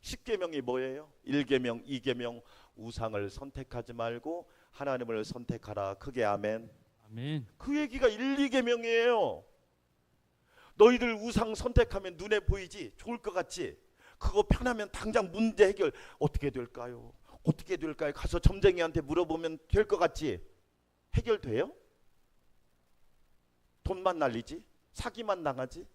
10계명이 뭐예요? 1계명, 2계명 우상을 선택하지 말고 하나님을 선택하라. 크게 아멘. 아멘. 그 얘기가 1, 2계명이에요. 너희들 우상 선택하면 눈에 보이지? 좋을 것 같지? 그거 편하면 당장 문제 해결 어떻게 될까요? 어떻게 될까요? 가서 점쟁이한테 물어보면 될 것 같지? 해결돼요? 돈만 날리지? 사기만 당하지?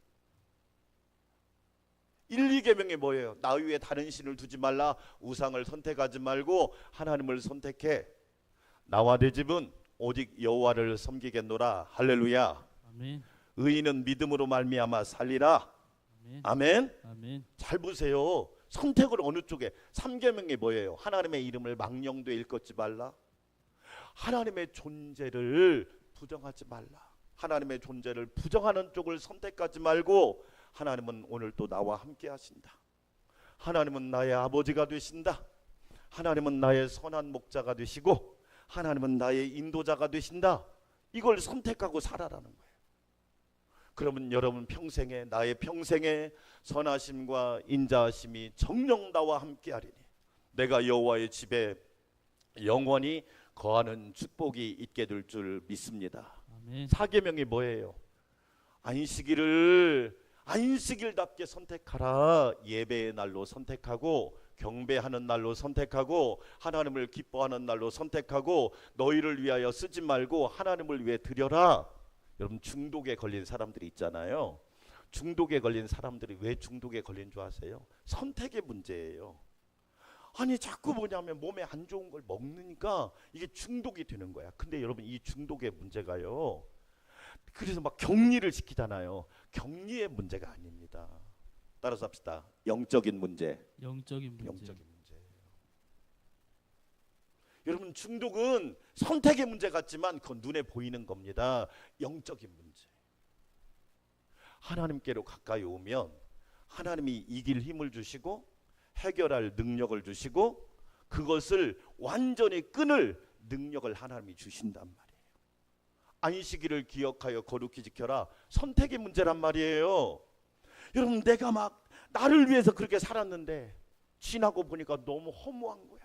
1, 2계명이 뭐예요? 나 위에 다른 신을 두지 말라. 우상을 선택하지 말고 하나님을 선택해. 나와 내 집은 오직 여호와를 섬기겠노라. 할렐루야. 아멘. 의인은 믿음으로 말미암아 살리라. 아멘. 아멘. 아멘. 잘 보세요. 선택을 어느 쪽에? 3계명이 뭐예요? 하나님의 이름을 망령되이 일컫지 말라. 하나님의 존재를 부정하지 말라. 하나님의 존재를 부정하는 쪽을 선택하지 말고 하나님은 오늘 또 나와 함께 하신다. 하나님은 나의 아버지가 되신다. 하나님은 나의 선한 목자가 되시고 하나님은 나의 인도자가 되신다. 이걸 선택하고 살아라는 거예요. 그러면 여러분 평생에, 나의 평생에 선하심과 인자하심이 정녕 나와 함께 하리니 내가 여호와의 집에 영원히 거하는 축복이 있게 될 줄 믿습니다. 아멘. 4계명이 뭐예요? 안식일답게 선택하라. 예배의 날로 선택하고 경배하는 날로 선택하고 하나님을 기뻐하는 날로 선택하고 너희를 위하여 쓰지 말고 하나님을 위해 드려라. 여러분 중독에 걸린 사람들이 있잖아요. 중독에 걸린 사람들이 왜 중독에 걸린 줄 아세요? 선택의 문제예요. 아니 자꾸 뭐냐면 몸에 안 좋은 걸 먹으니까 이게 중독이 되는 거야. 근데 여러분 이 중독의 문제가요, 그래서 막 격리를 시키잖아요. 격리의 문제가 아닙니다. 따라서 합시다. 영적인 문제. 영적인 문제. 영적인 문제예요. 여러분 중독은 선택의 문제 같지만 그건 눈에 보이는 겁니다. 영적인 문제. 하나님께로 가까이 오면 하나님이 이길 힘을 주시고 해결할 능력을 주시고 그것을 완전히 끊을 능력을 하나님이 주신단 말이에요. 안식일을 기억하여 거룩히 지켜라. 선택의 문제란 말이에요. 여러분 내가 막 나를 위해서 그렇게 살았는데 지나고 보니까 너무 허무한 거야.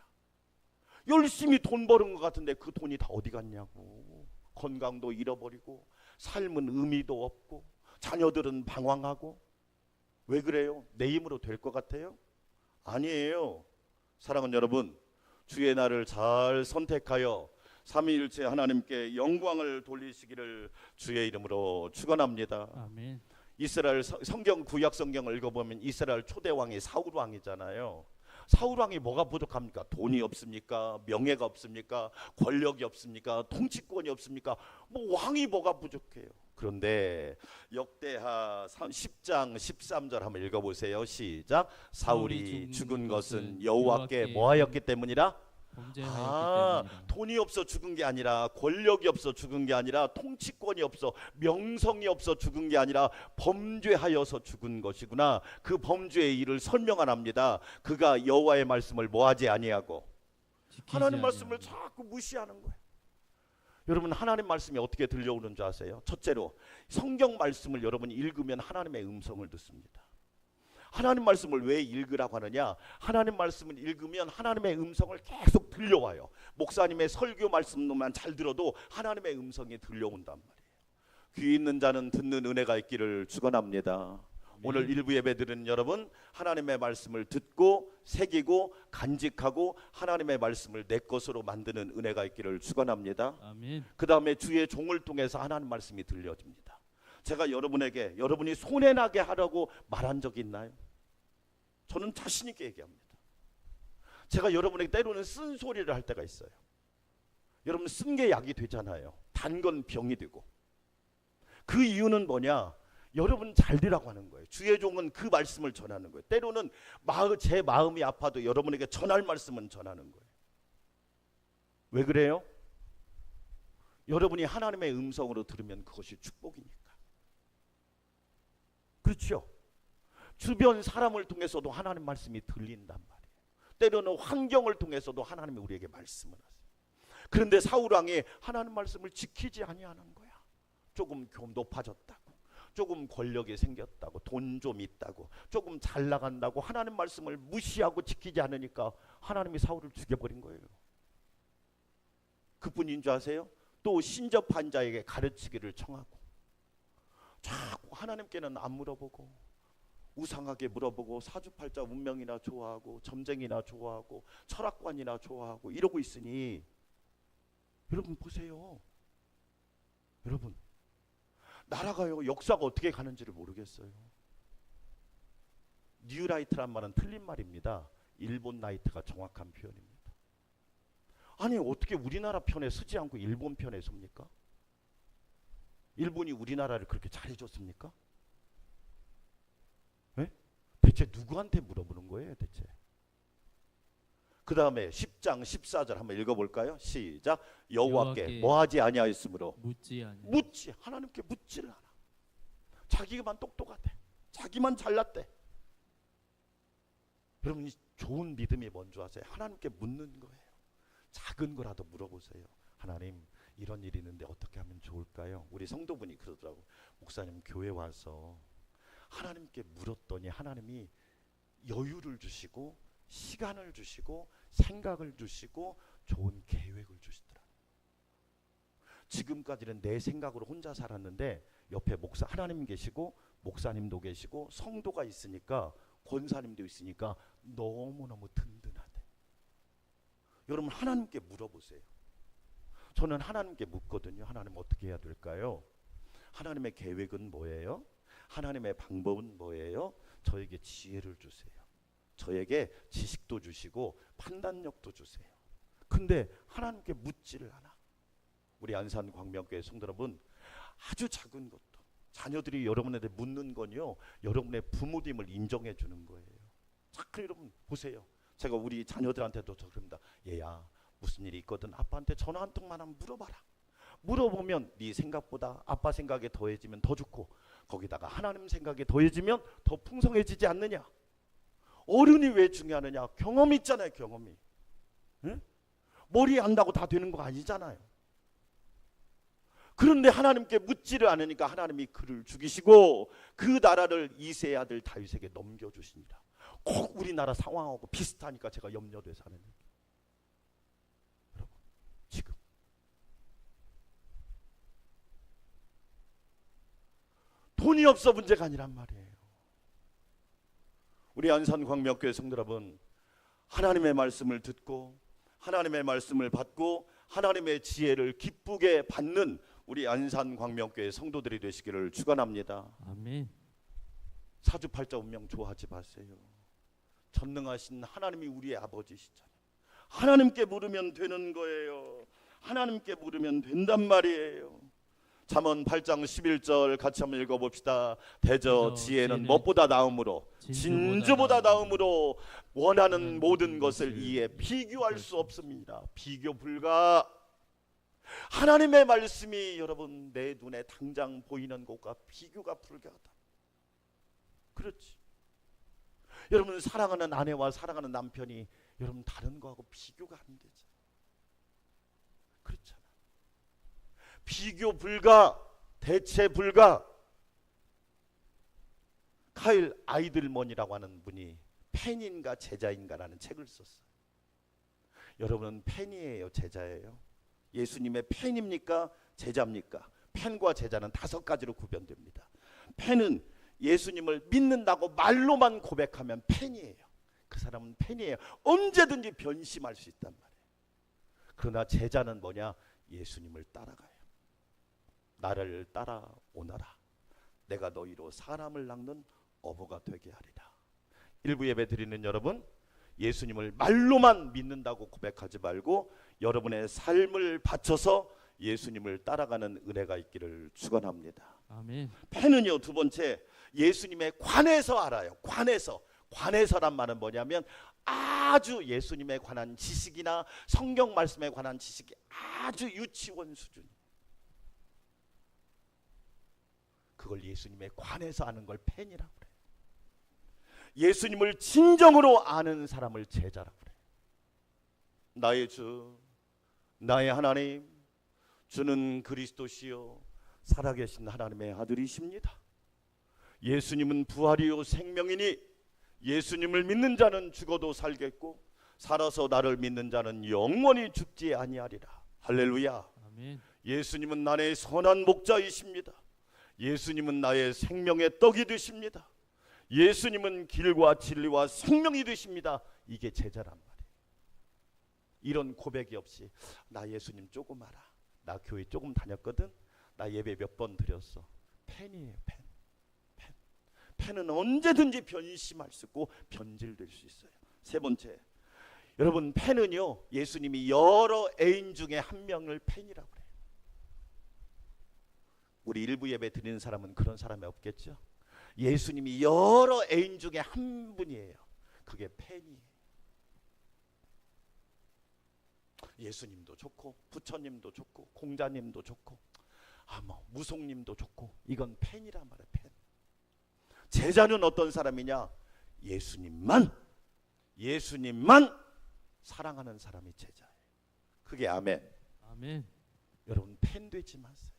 열심히 돈 버는 것 같은데 그 돈이 다 어디 갔냐고. 건강도 잃어버리고 삶은 의미도 없고 자녀들은 방황하고. 왜 그래요? 내 힘으로 될 것 같아요? 아니에요. 사랑하는 여러분, 주의 날을 잘 선택하여 삼위일체 하나님께 영광을 돌리시기를 주의 이름으로 축원합니다. 아멘. 이스라엘 성경 구약 성경을 읽어보면 이스라엘 초대 왕이 사울 왕이잖아요. 사울 왕이 뭐가 부족합니까? 돈이 없습니까? 명예가 없습니까? 권력이 없습니까? 통치권이 없습니까? 뭐 왕이 뭐가 부족해요? 그런데 역대하 10장 13절 한번 읽어보세요. 시작. 사울이 죽은 것은 여호와께 뭐하였기 때문이라? 범죄하였기 때문이라. 돈이 없어 죽은 게 아니라 권력이 없어 죽은 게 아니라 통치권이 없어 명성이 없어 죽은 게 아니라 범죄하여서 죽은 것이구나. 그 범죄의 일을 설명합니다. 그가 여호와의 말씀을 뭐하지 아니하고 하나님 말씀을 자꾸 무시하는 거예요. 여러분 하나님 말씀이 어떻게 들려오는 줄 아세요? 첫째로 성경 말씀을 여러분이 읽으면 하나님의 음성을 듣습니다. 하나님 말씀을 왜 읽으라고 하느냐? 하나님 말씀을 읽으면 하나님의 음성을 계속 들려와요. 목사님의 설교 말씀만 잘 들어도 하나님의 음성이 들려온단 말이에요. 귀 있는 자는 듣는 은혜가 있기를 축원합니다. 오늘 일부 예배 드리는 여러분 하나님의 말씀을 듣고 새기고 간직하고 하나님의 말씀을 내 것으로 만드는 은혜가 있기를 축원합니다. 아멘. 그 다음에 주의 종을 통해서 하나님 말씀이 들려집니다. 제가 여러분에게 여러분이 손해나게 하라고 말한 적이 있나요? 저는 자신 있게 얘기합니다. 제가 여러분에게 때로는 쓴소리를 할 때가 있어요. 여러분 쓴 게 약이 되잖아요. 단 건 병이 되고. 그 이유는 뭐냐? 여러분 잘 되라고 하는 거예요. 주의 종은 그 말씀을 전하는 거예요. 때로는 제 마음이 아파도 여러분에게 전할 말씀은 전하는 거예요. 왜 그래요? 여러분이 하나님의 음성으로 들으면 그것이 축복이니까. 그렇죠? 주변 사람을 통해서도 하나님 말씀이 들린단 말이에요. 때로는 환경을 통해서도 하나님이 우리에게 말씀을 하세요. 그런데 사울 왕이 하나님 말씀을 지키지 아니하는 거야. 조금 높아졌다고, 조금 권력이 생겼다고, 돈 좀 있다고, 조금 잘 나간다고 하나님 말씀을 무시하고 지키지 않으니까 하나님이 사울을 죽여버린 거예요. 그뿐인 줄 아세요? 또 신접한 자에게 가르치기를 청하고 자꾸 하나님께는 안 물어보고 우상하게 물어보고 사주팔자 운명이나 좋아하고 점쟁이나 좋아하고 철학관이나 좋아하고 이러고 있으니 여러분 보세요. 여러분 나라가요 역사가 어떻게 가는지를 모르겠어요. 뉴라이트란 말은 틀린 말입니다. 일본 나이트가 정확한 표현입니다. 아니 어떻게 우리나라 편에 서지 않고 일본 편에 섭니까? 일본이 우리나라를 그렇게 잘해줬습니까? 네? 대체 누구한테 물어보는 거예요 대체? 그 다음에 10장 14절 한번 읽어볼까요? 시작. 여호와께 뭐하지 아니하였으므로 묻지 하나님께 묻지를 않아. 자기만 똑똑하대. 자기만 잘났대. 여러분 좋은 믿음이 뭔지 아세요? 하나님께 묻는 거예요. 작은 거라도 물어보세요. 하나님 이런 일이 있는데 어떻게 하면 좋을까요? 우리 성도분이 그러더라고. 목사님 교회 와서 하나님께 물었더니 하나님이 여유를 주시고 시간을 주시고 생각을 주시고 좋은 계획을 주시더라. 지금까지는 내 생각으로 혼자 살았는데 옆에 하나님 계시고 목사님도 계시고 성도가 있으니까 권사님도 있으니까 너무너무 든든하대. 여러분 하나님께 물어보세요. 저는 하나님께 묻거든요. 하나님 어떻게 해야 될까요? 하나님의 계획은 뭐예요? 하나님의 방법은 뭐예요? 저에게 지혜를 주세요. 저에게 지식도 주시고 판단력도 주세요. 근데 하나님께 묻지를 않아. 우리 안산 광명교회 성도 여러분, 아주 작은 것도 자녀들이 여러분한테 묻는 건요, 여러분의 부모님을 인정해 주는 거예요. 자꾸 여러분 보세요. 제가 우리 자녀들한테도 그럽니다. 얘야, 무슨 일이 있거든 아빠한테 전화 한 통만 한번 물어봐라. 물어보면 네 생각보다 아빠 생각에 더해지면 더 좋고, 거기다가 하나님 생각에 더해지면 더 풍성해지지 않느냐. 어른이 왜 중요하느냐? 경험이 있잖아요. 경험이. 응? 머리 안다고 다 되는 거 아니잖아요. 그런데 하나님께 묻지를 않으니까 하나님이 그를 죽이시고 그 나라를 이새의 아들 다윗에게 넘겨주십니다. 꼭 우리나라 상황하고 비슷하니까 제가 염려돼서 하는 얘기. 여러분, 지금 돈이 없어 문제가 아니란 말이에요. 우리 안산광명교회 성도 여러분, 하나님의 말씀을 듣고 하나님의 말씀을 받고 하나님의 지혜를 기쁘게 받는 우리 안산광명교회 성도들이 되시기를 축원합니다. 아멘. 사주팔자 운명 좋아하지 마세요. 전능하신 하나님이 우리의 아버지시잖아요. 하나님께 물으면 되는 거예요. 하나님께 물으면 된단 말이에요. 잠언 8장 11절 같이 한번 읽어봅시다. 대저 지혜는 무엇보다 나음으로 진주보다 나음으로 원하는 모든 것을 이에 비교할 수 없습니다. 비교 불가. 하나님의 말씀이 여러분 내 눈에 당장 보이는 것과 비교가 불가하다. 그렇지. 여러분 사랑하는 아내와 사랑하는 남편이 여러분 다른 거하고 비교가 안 되죠. 그렇잖아. 비교 불가, 대체 불가. 카일 아이들먼이라고 하는 분이 팬인가 제자인가라는 책을 썼어요. 여러분은 팬이에요, 제자예요? 예수님의 팬입니까? 제자입니까? 팬과 제자는 5가지로 구별됩니다. 팬은 예수님을 믿는다고 말로만 고백하면 팬이에요. 그 사람은 팬이에요. 언제든지 변심할 수 있단 말이에요. 그러나 제자는 뭐냐? 예수님을 따라가요. 나를 따라오너라. 내가 너희로 사람을 낚는 어부가 되게 하리라. 일부 예배 드리는 여러분, 예수님을 말로만 믿는다고 고백하지 말고 여러분의 삶을 바쳐서 예수님을 따라가는 은혜가 있기를 축원합니다. 아멘. 팬은요, 두 번째, 예수님에 관해서 알아요. 관해서란 말은 뭐냐면 아주 예수님에 관한 지식이나 성경 말씀에 관한 지식이 아주 유치원 수준. 그걸 예수님에 관해서 아는 걸 팬이라고 그래요. 예수님을 진정으로 아는 사람을 제자라고 그래요. 나의 주, 나의 하나님, 주는 그리스도시요 살아계신 하나님의 아들이십니다. 예수님은 부활이요 생명이니 예수님을 믿는 자는 죽어도 살겠고 살아서 나를 믿는 자는 영원히 죽지 아니하리라. 할렐루야. 아멘. 예수님은 나의 선한 목자이십니다. 예수님은 나의 생명의 떡이 되십니다. 예수님은 길과 진리와 생명이 되십니다. 이게 제자란 말이에요. 이런 고백이 없이 나 예수님 조금 알아. 나 교회 조금 다녔거든. 나 예배 몇 번 드렸어. 팬이에요. 팬은 언제든지 변심할 수 있고 변질될 수 있어요. 세 번째, 여러분 팬은요, 예수님이 여러 애인 중에 한 명을 팬이라고 그래요. 우리 일부 예배 드리는 사람은 그런 사람이 없겠죠. 예수님이 여러 애인 중에 한 분이에요. 그게 팬이에요. 예수님도 좋고 부처님도 좋고 공자님도 좋고 무속님도 좋고 이건 팬이란 말이에요. 팬. 제자는 어떤 사람이냐? 예수님만 사랑하는 사람이 제자예요. 그게 아멘. 아멘. 여러분 팬 되지 마세요.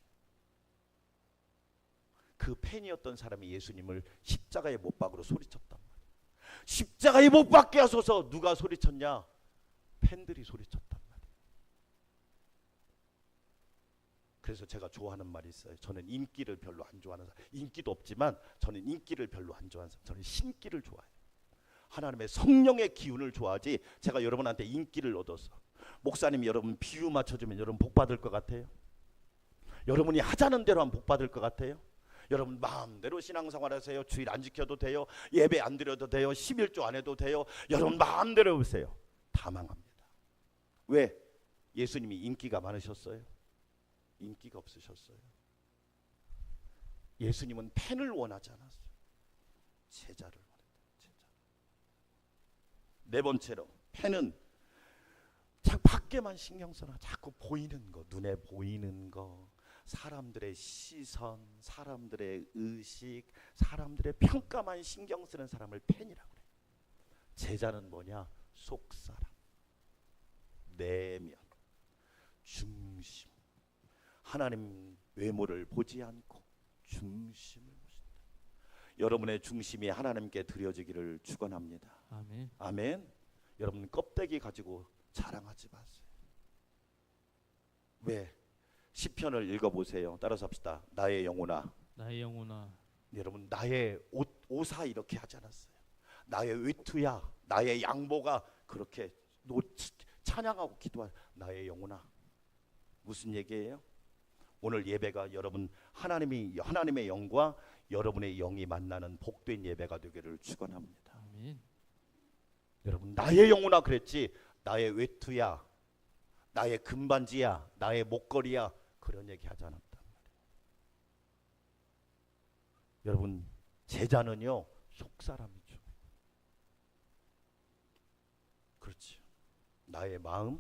그 팬이었던 사람이 예수님을 십자가에 못 박으로 소리쳤단 말이에요. 십자가에 못 박게 하소서. 누가 소리쳤냐? 팬들이 소리쳤단 말이에요. 그래서 제가 좋아하는 말이 있어요. 저는 인기를 별로 안 좋아하는 사람. 인기도 없지만 저는 인기를 별로 안 좋아하는 사람. 저는 신기를 좋아해요. 하나님의 성령의 기운을 좋아하지 제가 여러분한테 인기를 얻어서 목사님이 여러분 비유 맞춰주면 여러분 복 받을 것 같아요? 여러분이 하자는 대로 하면 복 받을 것 같아요? 여러분 마음대로 신앙생활 하세요. 주일 안 지켜도 돼요. 예배 안 드려도 돼요. 11조 안 해도 돼요. 여러분 마음대로 해보세요. 다 망합니다. 왜? 예수님이 인기가 많으셨어요? 인기가 없으셨어요. 예수님은 팬을 원하지 않았어요. 제자를 원했다. 제자. 네 번째로 팬은 자꾸 밖에만 신경 써라. 자꾸 보이는 거, 눈에 보이는 거, 사람들의 시선, 사람들의 의식, 사람들의 평가만 신경 쓰는 사람을 팬이라고 그래요. 제자는 뭐냐? 속사람, 내면, 중심. 하나님 외모를 보지 않고 중심을 보신다. 여러분의 중심이 하나님께 드려지기를 축원합니다. 아멘. 아멘. 여러분 껍데기 가지고 자랑하지 마세요. 왜? 시편을 읽어보세요. 따라서 합시다. 나의 영혼아. 나의 영혼아. 여러분 나의 오사 이렇게 하지 않았어요. 나의 외투야, 나의 양보가 그렇게 찬양하고 기도하. 나의 영혼아. 무슨 얘기예요? 오늘 예배가 여러분 하나님의 영과 여러분의 영이 만나는 복된 예배가 되기를 축원합니다. 아멘. 여러분 나의 영혼아 그랬지 나의 외투야, 나의 금반지야, 나의 목걸이야 그런 얘기 하지 않았단 말이에요. 여러분 제자는요 속사람이죠. 그렇지. 나의 마음,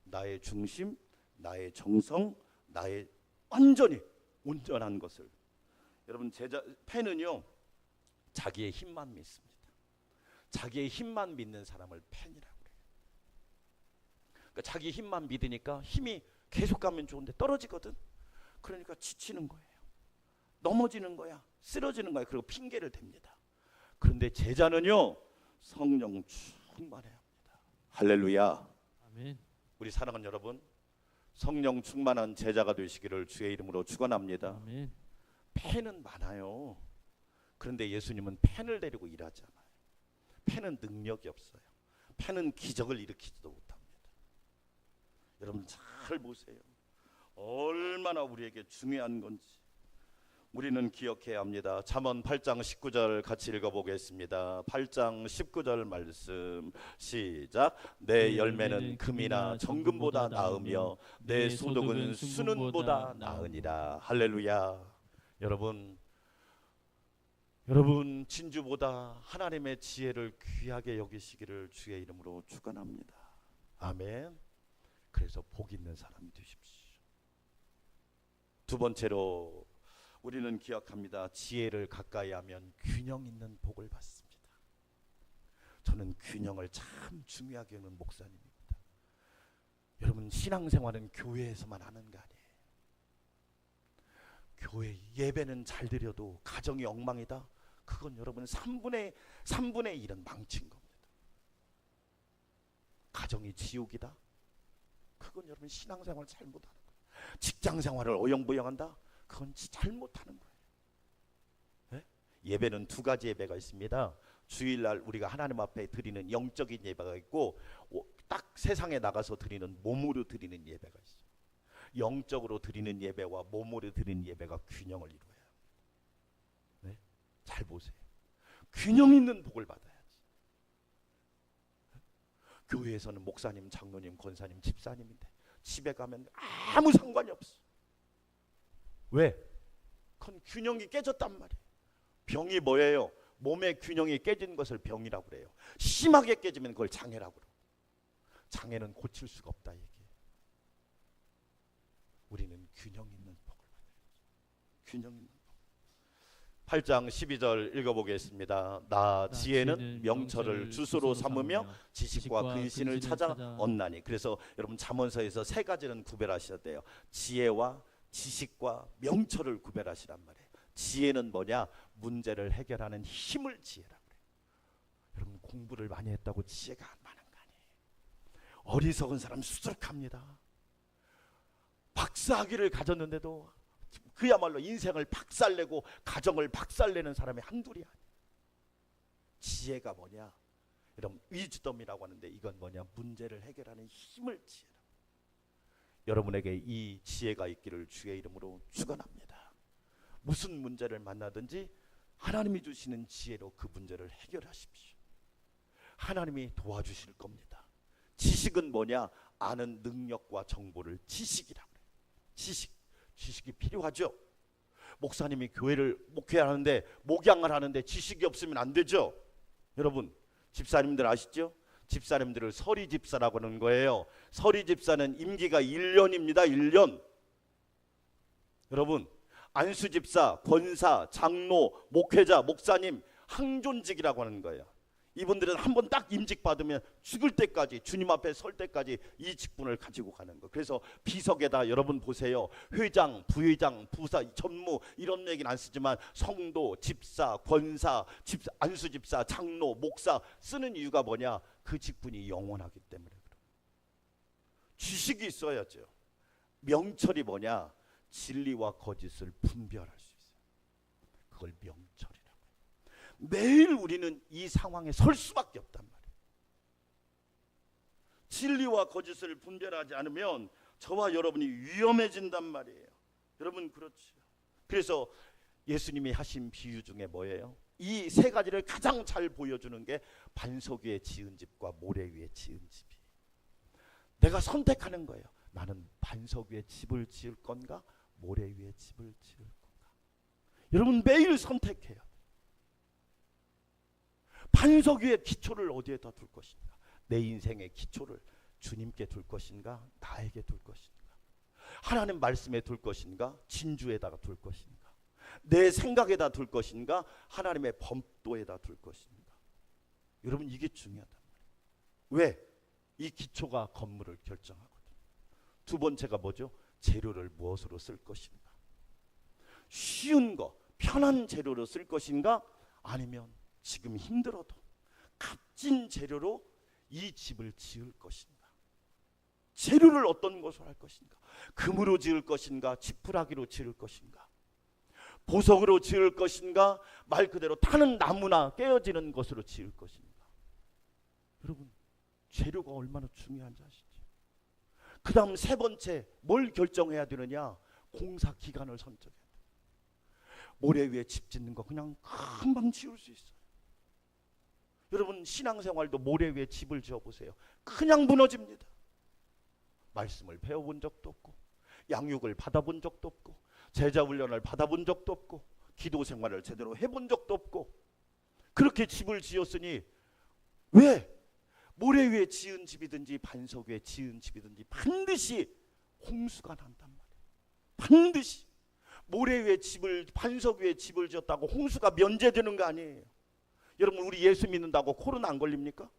나의 중심, 나의 정성, 나의 완전히 온전한 것을. 여러분 팬은요 자기의 힘만 믿습니다. 자기의 힘만 믿는 사람을 팬이라고 그래요. 그러니까 자기 힘만 믿으니까 힘이 계속 가면 좋은데 떨어지거든. 그러니까 지치는 거예요. 넘어지는 거야. 쓰러지는 거야. 그리고 핑계를 댑니다. 그런데 제자는요 성령 충만해야 합니다. 할렐루야. 아멘. 우리 사랑하는 여러분 성령 충만한 제자가 되시기를 주의 이름으로 축원합니다. 아멘. 팬은 많아요. 그런데 예수님은 팬을 데리고 일하지 않아요. 팬은 능력이 없어요. 팬은 기적을 일으키지도 못합니다. 여러분 잘 보세요. 얼마나 우리에게 중요한 건지 우리는 기억해야 합니다. 잠언 8장 19절 같이 읽어보겠습니다. 8장 19절 말씀 시작. 내 열매는 금이나 정금보다 나으며 내 소득은 순은보다 나으니라. 할렐루야. 여러분 진주보다 하나님의 지혜를 귀하게 여기시기를 주의 이름으로 축원합니다. 아멘. 그래서 복 있는 사람이 되십시오. 두 번째로 우리는 기억합니다. 지혜를 가까이 하면 균형 있는 복을 받습니다. 저는 균형을 참 중요하게 여기는 목사님입니다. 여러분 신앙생활은 교회에서만 하는 거 아니에요. 교회 예배는 잘 드려도 가정이 엉망이다. 그건 여러분 3분의 1은 망친 겁니다. 가정이 지옥이다. 그건 여러분 신앙생활 잘못하는 거예요. 직장생활을 어영부영한다. 그건 잘못하는 거예요. 네? 예배는 두 가지 예배가 있습니다. 주일날 우리가 하나님 앞에 드리는 영적인 예배가 있고 딱 세상에 나가서 드리는 몸으로 드리는 예배가 있어요. 영적으로 드리는 예배와 몸으로 드리는 예배가 균형을 이루어야 합니다. 네? 잘 보세요. 균형 있는 복을 받아야지. 교회에서는 목사님, 장로님, 권사님, 집사님인데 집에 가면 아무 상관이 없어. 왜? 그건 균형이 깨졌단 말이에요. 병이 뭐예요? 몸의 균형이 깨진 것을 병이라고 그래요. 심하게 깨지면 그걸 장애라고 그래요. 장애는 고칠 수가 없다 얘기예요. 우리는 균형 있는 복을 받아야죠. 균형 있는 복. 8장 12절 읽어보겠습니다. 나 지혜는 명철을 주소로 삼으며 지식과 근신을 찾아 얻나니. 그래서 여러분 잠언서에서 세 가지는 구별하셔야 돼요. 지혜와 지식과 명철을 구별하시란 말이에요. 지혜는 뭐냐? 문제를 해결하는 힘을 지혜라고 그래요. 여러분 공부를 많이 했다고 지혜가 많은 거 아니에요. 어리석은 사람 수두룩합니다. 박사학위를 가졌는데도 그야말로 인생을 박살내고 가정을 박살내는 사람이 한둘이 아니에요. 지혜가 뭐냐? 여러분 위즈덤이라고 하는데 이건 뭐냐? 문제를 해결하는 힘을 지혜라. 여러분에게 이 지혜가 있기를 주의 이름으로 축원합니다. 무슨 문제를 만나든지 하나님이 주시는 지혜로 그 문제를 해결하십시오. 하나님이 도와주실 겁니다. 지식은 뭐냐? 아는 능력과 정보를 지식이라고 해요. 지식이 필요하죠. 목사님이 교회를 목회하는데 목양을 하는데 지식이 없으면 안 되죠. 여러분 집사님들 아시죠? 집사님들을 서리 집사라고 하는 거예요. 서리 집사는 임기가 1년입니다. 1년. 여러분 안수 집사, 권사, 장로, 목회자, 목사님 항존직이라고 하는 거예요. 이분들은 한번 딱 임직 받으면 죽을 때까지 주님 앞에 설 때까지 이 직분을 가지고 가는 거. 그래서 비석에다 여러분 보세요. 회장, 부회장, 부사, 전무 이런 얘기는 안 쓰지만 성도, 집사, 권사, 안수 집사, 장로, 목사 쓰는 이유가 뭐냐? 그 직분이 영원하기 때문에 그래요. 지식이 있어야죠. 명철이 뭐냐? 진리와 거짓을 분별할 수 있어요. 그걸 명철이라고 해요. 매일 우리는 이 상황에 설 수밖에 없단 말이에요. 진리와 거짓을 분별하지 않으면 저와 여러분이 위험해진단 말이에요. 여러분 그렇죠. 그래서 예수님이 하신 비유 중에 뭐예요? 이 세 가지를 가장 잘 보여주는 게 반석 위에 지은 집과 모래 위에 지은 집이. 내가 선택하는 거예요. 나는 반석 위에 집을 지을 건가? 모래 위에 집을 지을 건가? 여러분 매일 선택해요. 반석 위에 기초를 어디에다 둘 것인가? 내 인생의 기초를 주님께 둘 것인가? 나에게 둘 것인가? 하나님 말씀에 둘 것인가? 진주에다가 둘 것인가? 내 생각에다 둘 것인가? 하나님의 법도에다 둘 것인가? 여러분 이게 중요하단 말이에요. 왜? 이 기초가 건물을 결정하거든요. 두 번째가 뭐죠? 재료를 무엇으로 쓸 것인가? 쉬운 거, 편한 재료로 쓸 것인가? 아니면 지금 힘들어도 값진 재료로 이 집을 지을 것인가? 재료를 어떤 것으로 할 것인가? 금으로 지을 것인가? 지푸라기로 지을 것인가? 보석으로 지을 것인가? 말 그대로 타는 나무나 깨어지는 것으로 지을 것인가? 여러분 재료가 얼마나 중요한지 아시죠? 그 다음 세 번째 뭘 결정해야 되느냐? 공사 기간을 선정해야 돼요. 모래 위에 집 짓는 거 그냥 금방 지을 수 있어요. 여러분 신앙생활도 모래 위에 집을 지어보세요. 그냥 무너집니다. 말씀을 배워본 적도 없고 양육을 받아본 적도 없고 제자훈련을 받아본 적도 없고 기도생활을 제대로 해본 적도 없고 그렇게 집을 지었으니 왜? 모래 위에 지은 집이든지 반석 위에 지은 집이든지 반드시 홍수가 난단 말이에요. 반드시 모래 위에 집을 반석 위에 집을 지었다고 홍수가 면제되는 거 아니에요. 여러분 우리 예수 믿는다고 코로나 안 걸립니까?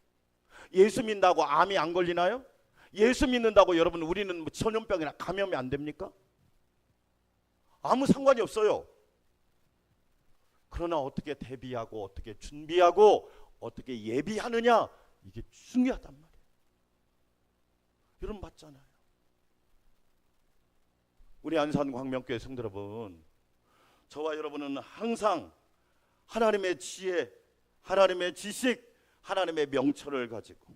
예수 믿는다고 암이 안 걸리나요? 예수 믿는다고 여러분 우리는 뭐 전염병이나 감염이 안 됩니까? 아무 상관이 없어요. 그러나 어떻게 대비하고 어떻게 준비하고 어떻게 예비하느냐 이게 중요하단 말이에요. 여러분 맞잖아요. 우리 안산 광명교회 성도 여러분, 저와 여러분은 항상 하나님의 지혜, 하나님의 지식, 하나님의 명철을 가지고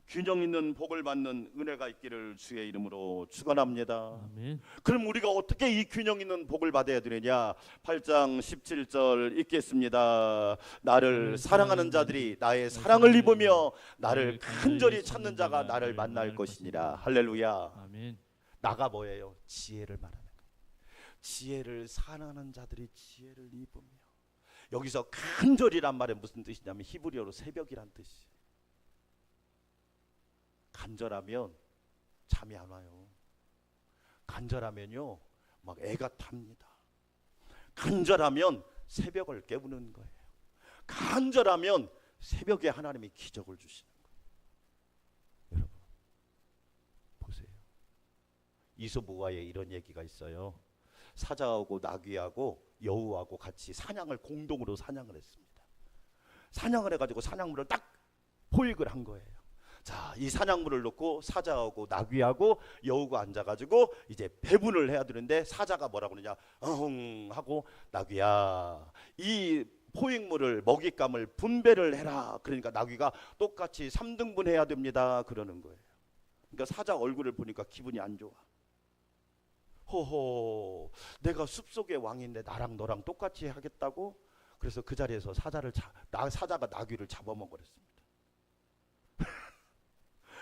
균형 있는 복을 받는 은혜가 있기를 주의 이름으로 축원합니다. 아멘. 그럼 우리가 어떻게 이 균형 있는 복을 받아야 되느냐? 8장 17절 읽겠습니다. 나를 사랑하는 자들이 나의 사랑을 입으며 나를 간절히 찾는 자가 나를 만날 것이니라. 할렐루야. 아멘. 나가 뭐예요? 지혜를 말하는 거예요. 지혜를 사랑하는 자들이 지혜를 입으며. 여기서 간절이란 말은 무슨 뜻이냐면 히브리어로 새벽이란 뜻이에요. 간절하면 잠이 안 와요. 간절하면요 막 애가 탑니다. 간절하면 새벽을 깨우는 거예요. 간절하면 새벽에 하나님이 기적을 주시는 거예요. 여러분 보세요. 이소부가에 이런 얘기가 있어요. 사자하고 나귀하고 여우하고 같이 사냥을 공동으로 사냥을 했습니다. 사냥을 해가지고 사냥물을 딱 포획을 한 거예요. 자, 이 사냥물을 놓고 사자하고 나귀하고 여우가 앉아가지고 이제 배분을 해야 되는데 사자가 뭐라고 그러냐? 하고 나귀야, 이 포획물을 먹잇감을 분배를 해라. 그러니까 나귀가 똑같이 3등분 해야 됩니다. 그러는 거예요. 그러니까 사자 얼굴을 보니까 기분이 안 좋아. 호호, 내가 숲속의 왕인데 나랑 너랑 똑같이 하겠다고? 그래서 그 자리에서 사자가 나귀를 잡아먹으랬습니다.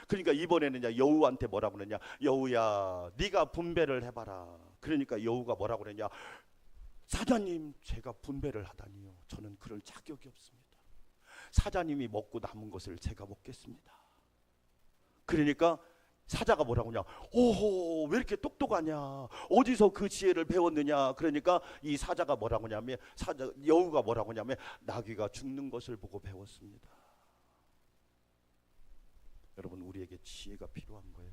그러니까 이번에는 이제 여우한테 뭐라고 그러냐, 여우야 네가 분배를 해봐라. 그러니까 여우가 뭐라고 그러냐, 사자님 제가 분배를 하다니요, 저는 그럴 자격이 없습니다. 사자님이 먹고 남은 것을 제가 먹겠습니다. 그러니까 사자가 뭐라고 하냐, 오호 왜 이렇게 똑똑하냐, 어디서 그 지혜를 배웠느냐. 그러니까 이 사자가 뭐라고 하냐면, 여우가 뭐라고 하냐면, 나귀가 죽는 것을 보고 배웠습니다. 여러분, 우리에게 지혜가 필요한 거예요.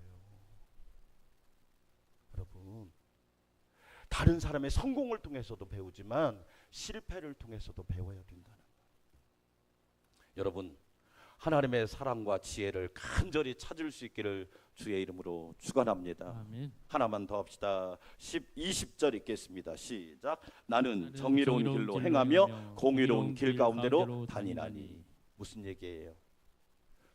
여러분, 다른 사람의 성공을 통해서도 배우지만 실패를 통해서도 배워야 된다는 거예요. 여러분, 하나님의 사랑과 지혜를 간절히 찾을 수 있기를 주의 이름으로 축원합니다. 아멘. 하나만 더 합시다. 20절 읽겠습니다. 시작. 나는 정의로운 길로 행하며 공의로운 길 가운데로 다니나니. 무슨 얘기예요?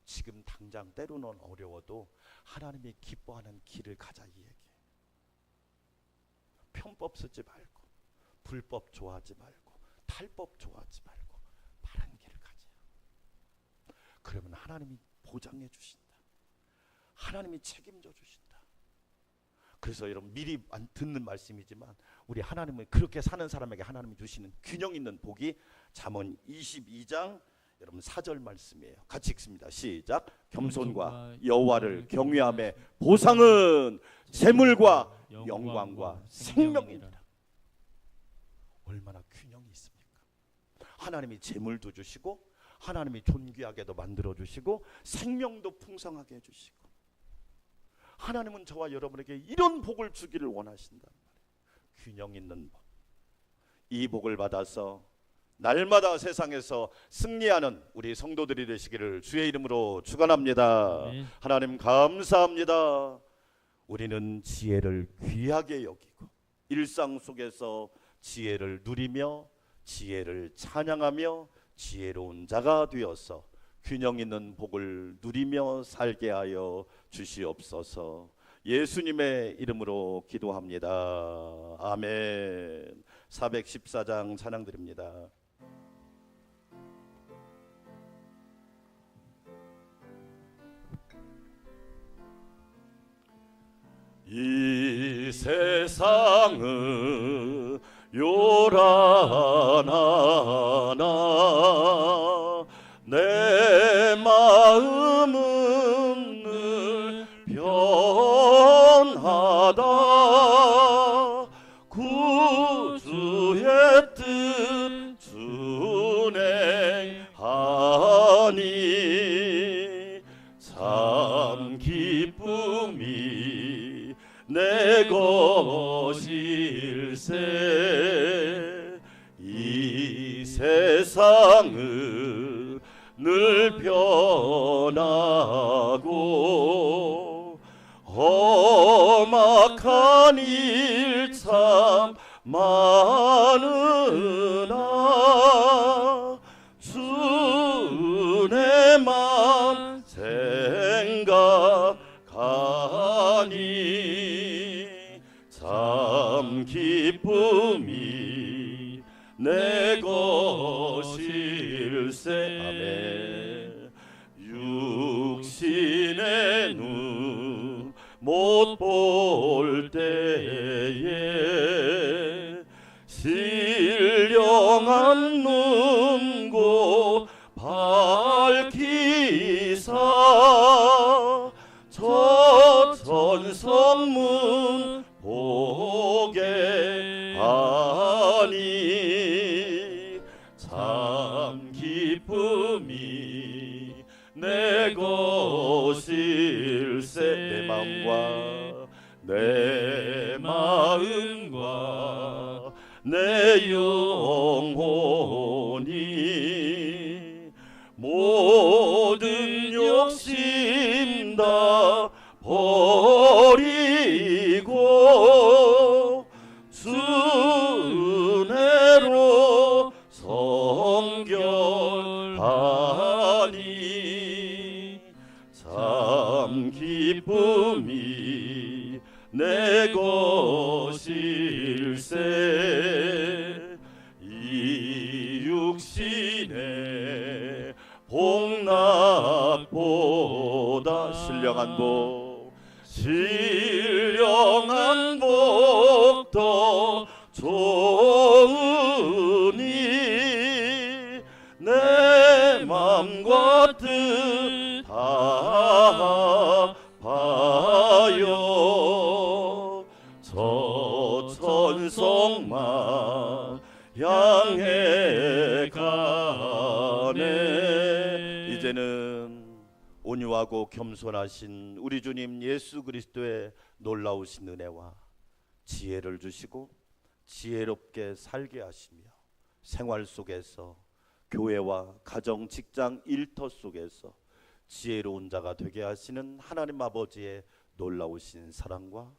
지금 당장 때로는 어려워도 하나님이 기뻐하는 길을 가자, 이 얘기예요. 편법 쓰지 말고, 불법 좋아하지 말고, 탈법 좋아하지 말고 바른 길을 가세요. 그러면 하나님이 보장해 주신다. 하나님이 책임져 주신다. 그래서 여러분, 미리 듣는 말씀이지만 우리 하나님은 그렇게 사는 사람에게 하나님이 주시는 균형 있는 복이 잠언 22장 여러분 4절 말씀이에요. 같이 읽습니다. 시작. 겸손과 여호와를 경외함의 보상은 재물과 영광과 생명이니라. 얼마나 균형이 있습니까? 하나님이 재물도 주시고, 하나님이 존귀하게도 만들어 주시고, 생명도 풍성하게 해주시고, 하나님은 저와 여러분에게 이런 복을 주기를 원하신단 말이에요. 균형 있는 복. 이 복을 받아서 날마다 세상에서 승리하는 우리 성도들이 되시기를 주의 이름으로 축원합니다. 하나님 감사합니다. 우리는 지혜를 귀하게 여기고 일상 속에서 지혜를 누리며 지혜를 찬양하며 지혜로운 자가 되어서 균형 있는 복을 누리며 살게 하여 주시옵소서. 예수님의 이름으로 기도합니다. 아멘. 414장 찬양 드립니다. 이 세상은 요란하나 내 마음은 늘 변하다. 구주의 뜻 준행하니 참 기쁨이 내 것일세. 이 세상은 늘 변하고 험악한 일 참 많으나 주내만 생각하니 참 기쁨이 내 것일세. 아멘. 육신의 눈 못 볼 때에 신령한 눈고 밝히사 저 천성문 보게 하니 참 기쁨이 내 것일세. 내 마음과 내 영혼이 모든 욕심 다 버리고 주 은혜로 서 기쁨이 내 것일세. 이 육신의 복락보다 신령한 복, 신령한 복 더 좋으니 내 맘과 뜻 다하여 저 천성만 향해 가네. 이제는 온유하고 겸손하신 우리 주님 예수 그리스도의 놀라우신 은혜와 지혜를 주시고 지혜롭게 살게 하시며 생활 속에서 교회와 가정, 직장, 일터 속에서 지혜로운 자가 되게 하시는 하나님 아버지의 놀라우신 사랑과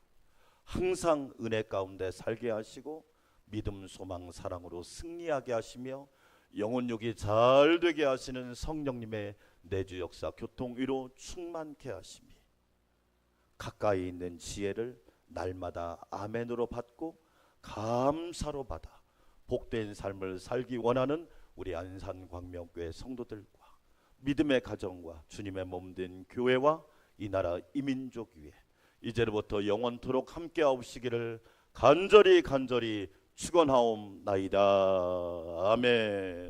항상 은혜 가운데 살게 하시고 믿음, 소망, 사랑으로 승리하게 하시며 영혼육이 잘 되게 하시는 성령님의 내주 역사, 교통, 위로 충만케 하시며 가까이 있는 지혜를 날마다 아멘으로 받고 감사로 받아 복된 삶을 살기 원하는 우리 안산광명교회 성도들과 믿음의 가정과 주님의 몸된 교회와 이 나라 이민족 위에 이제로부터 영원토록 함께하옵시기를 간절히 축원하옵나이다. 아멘.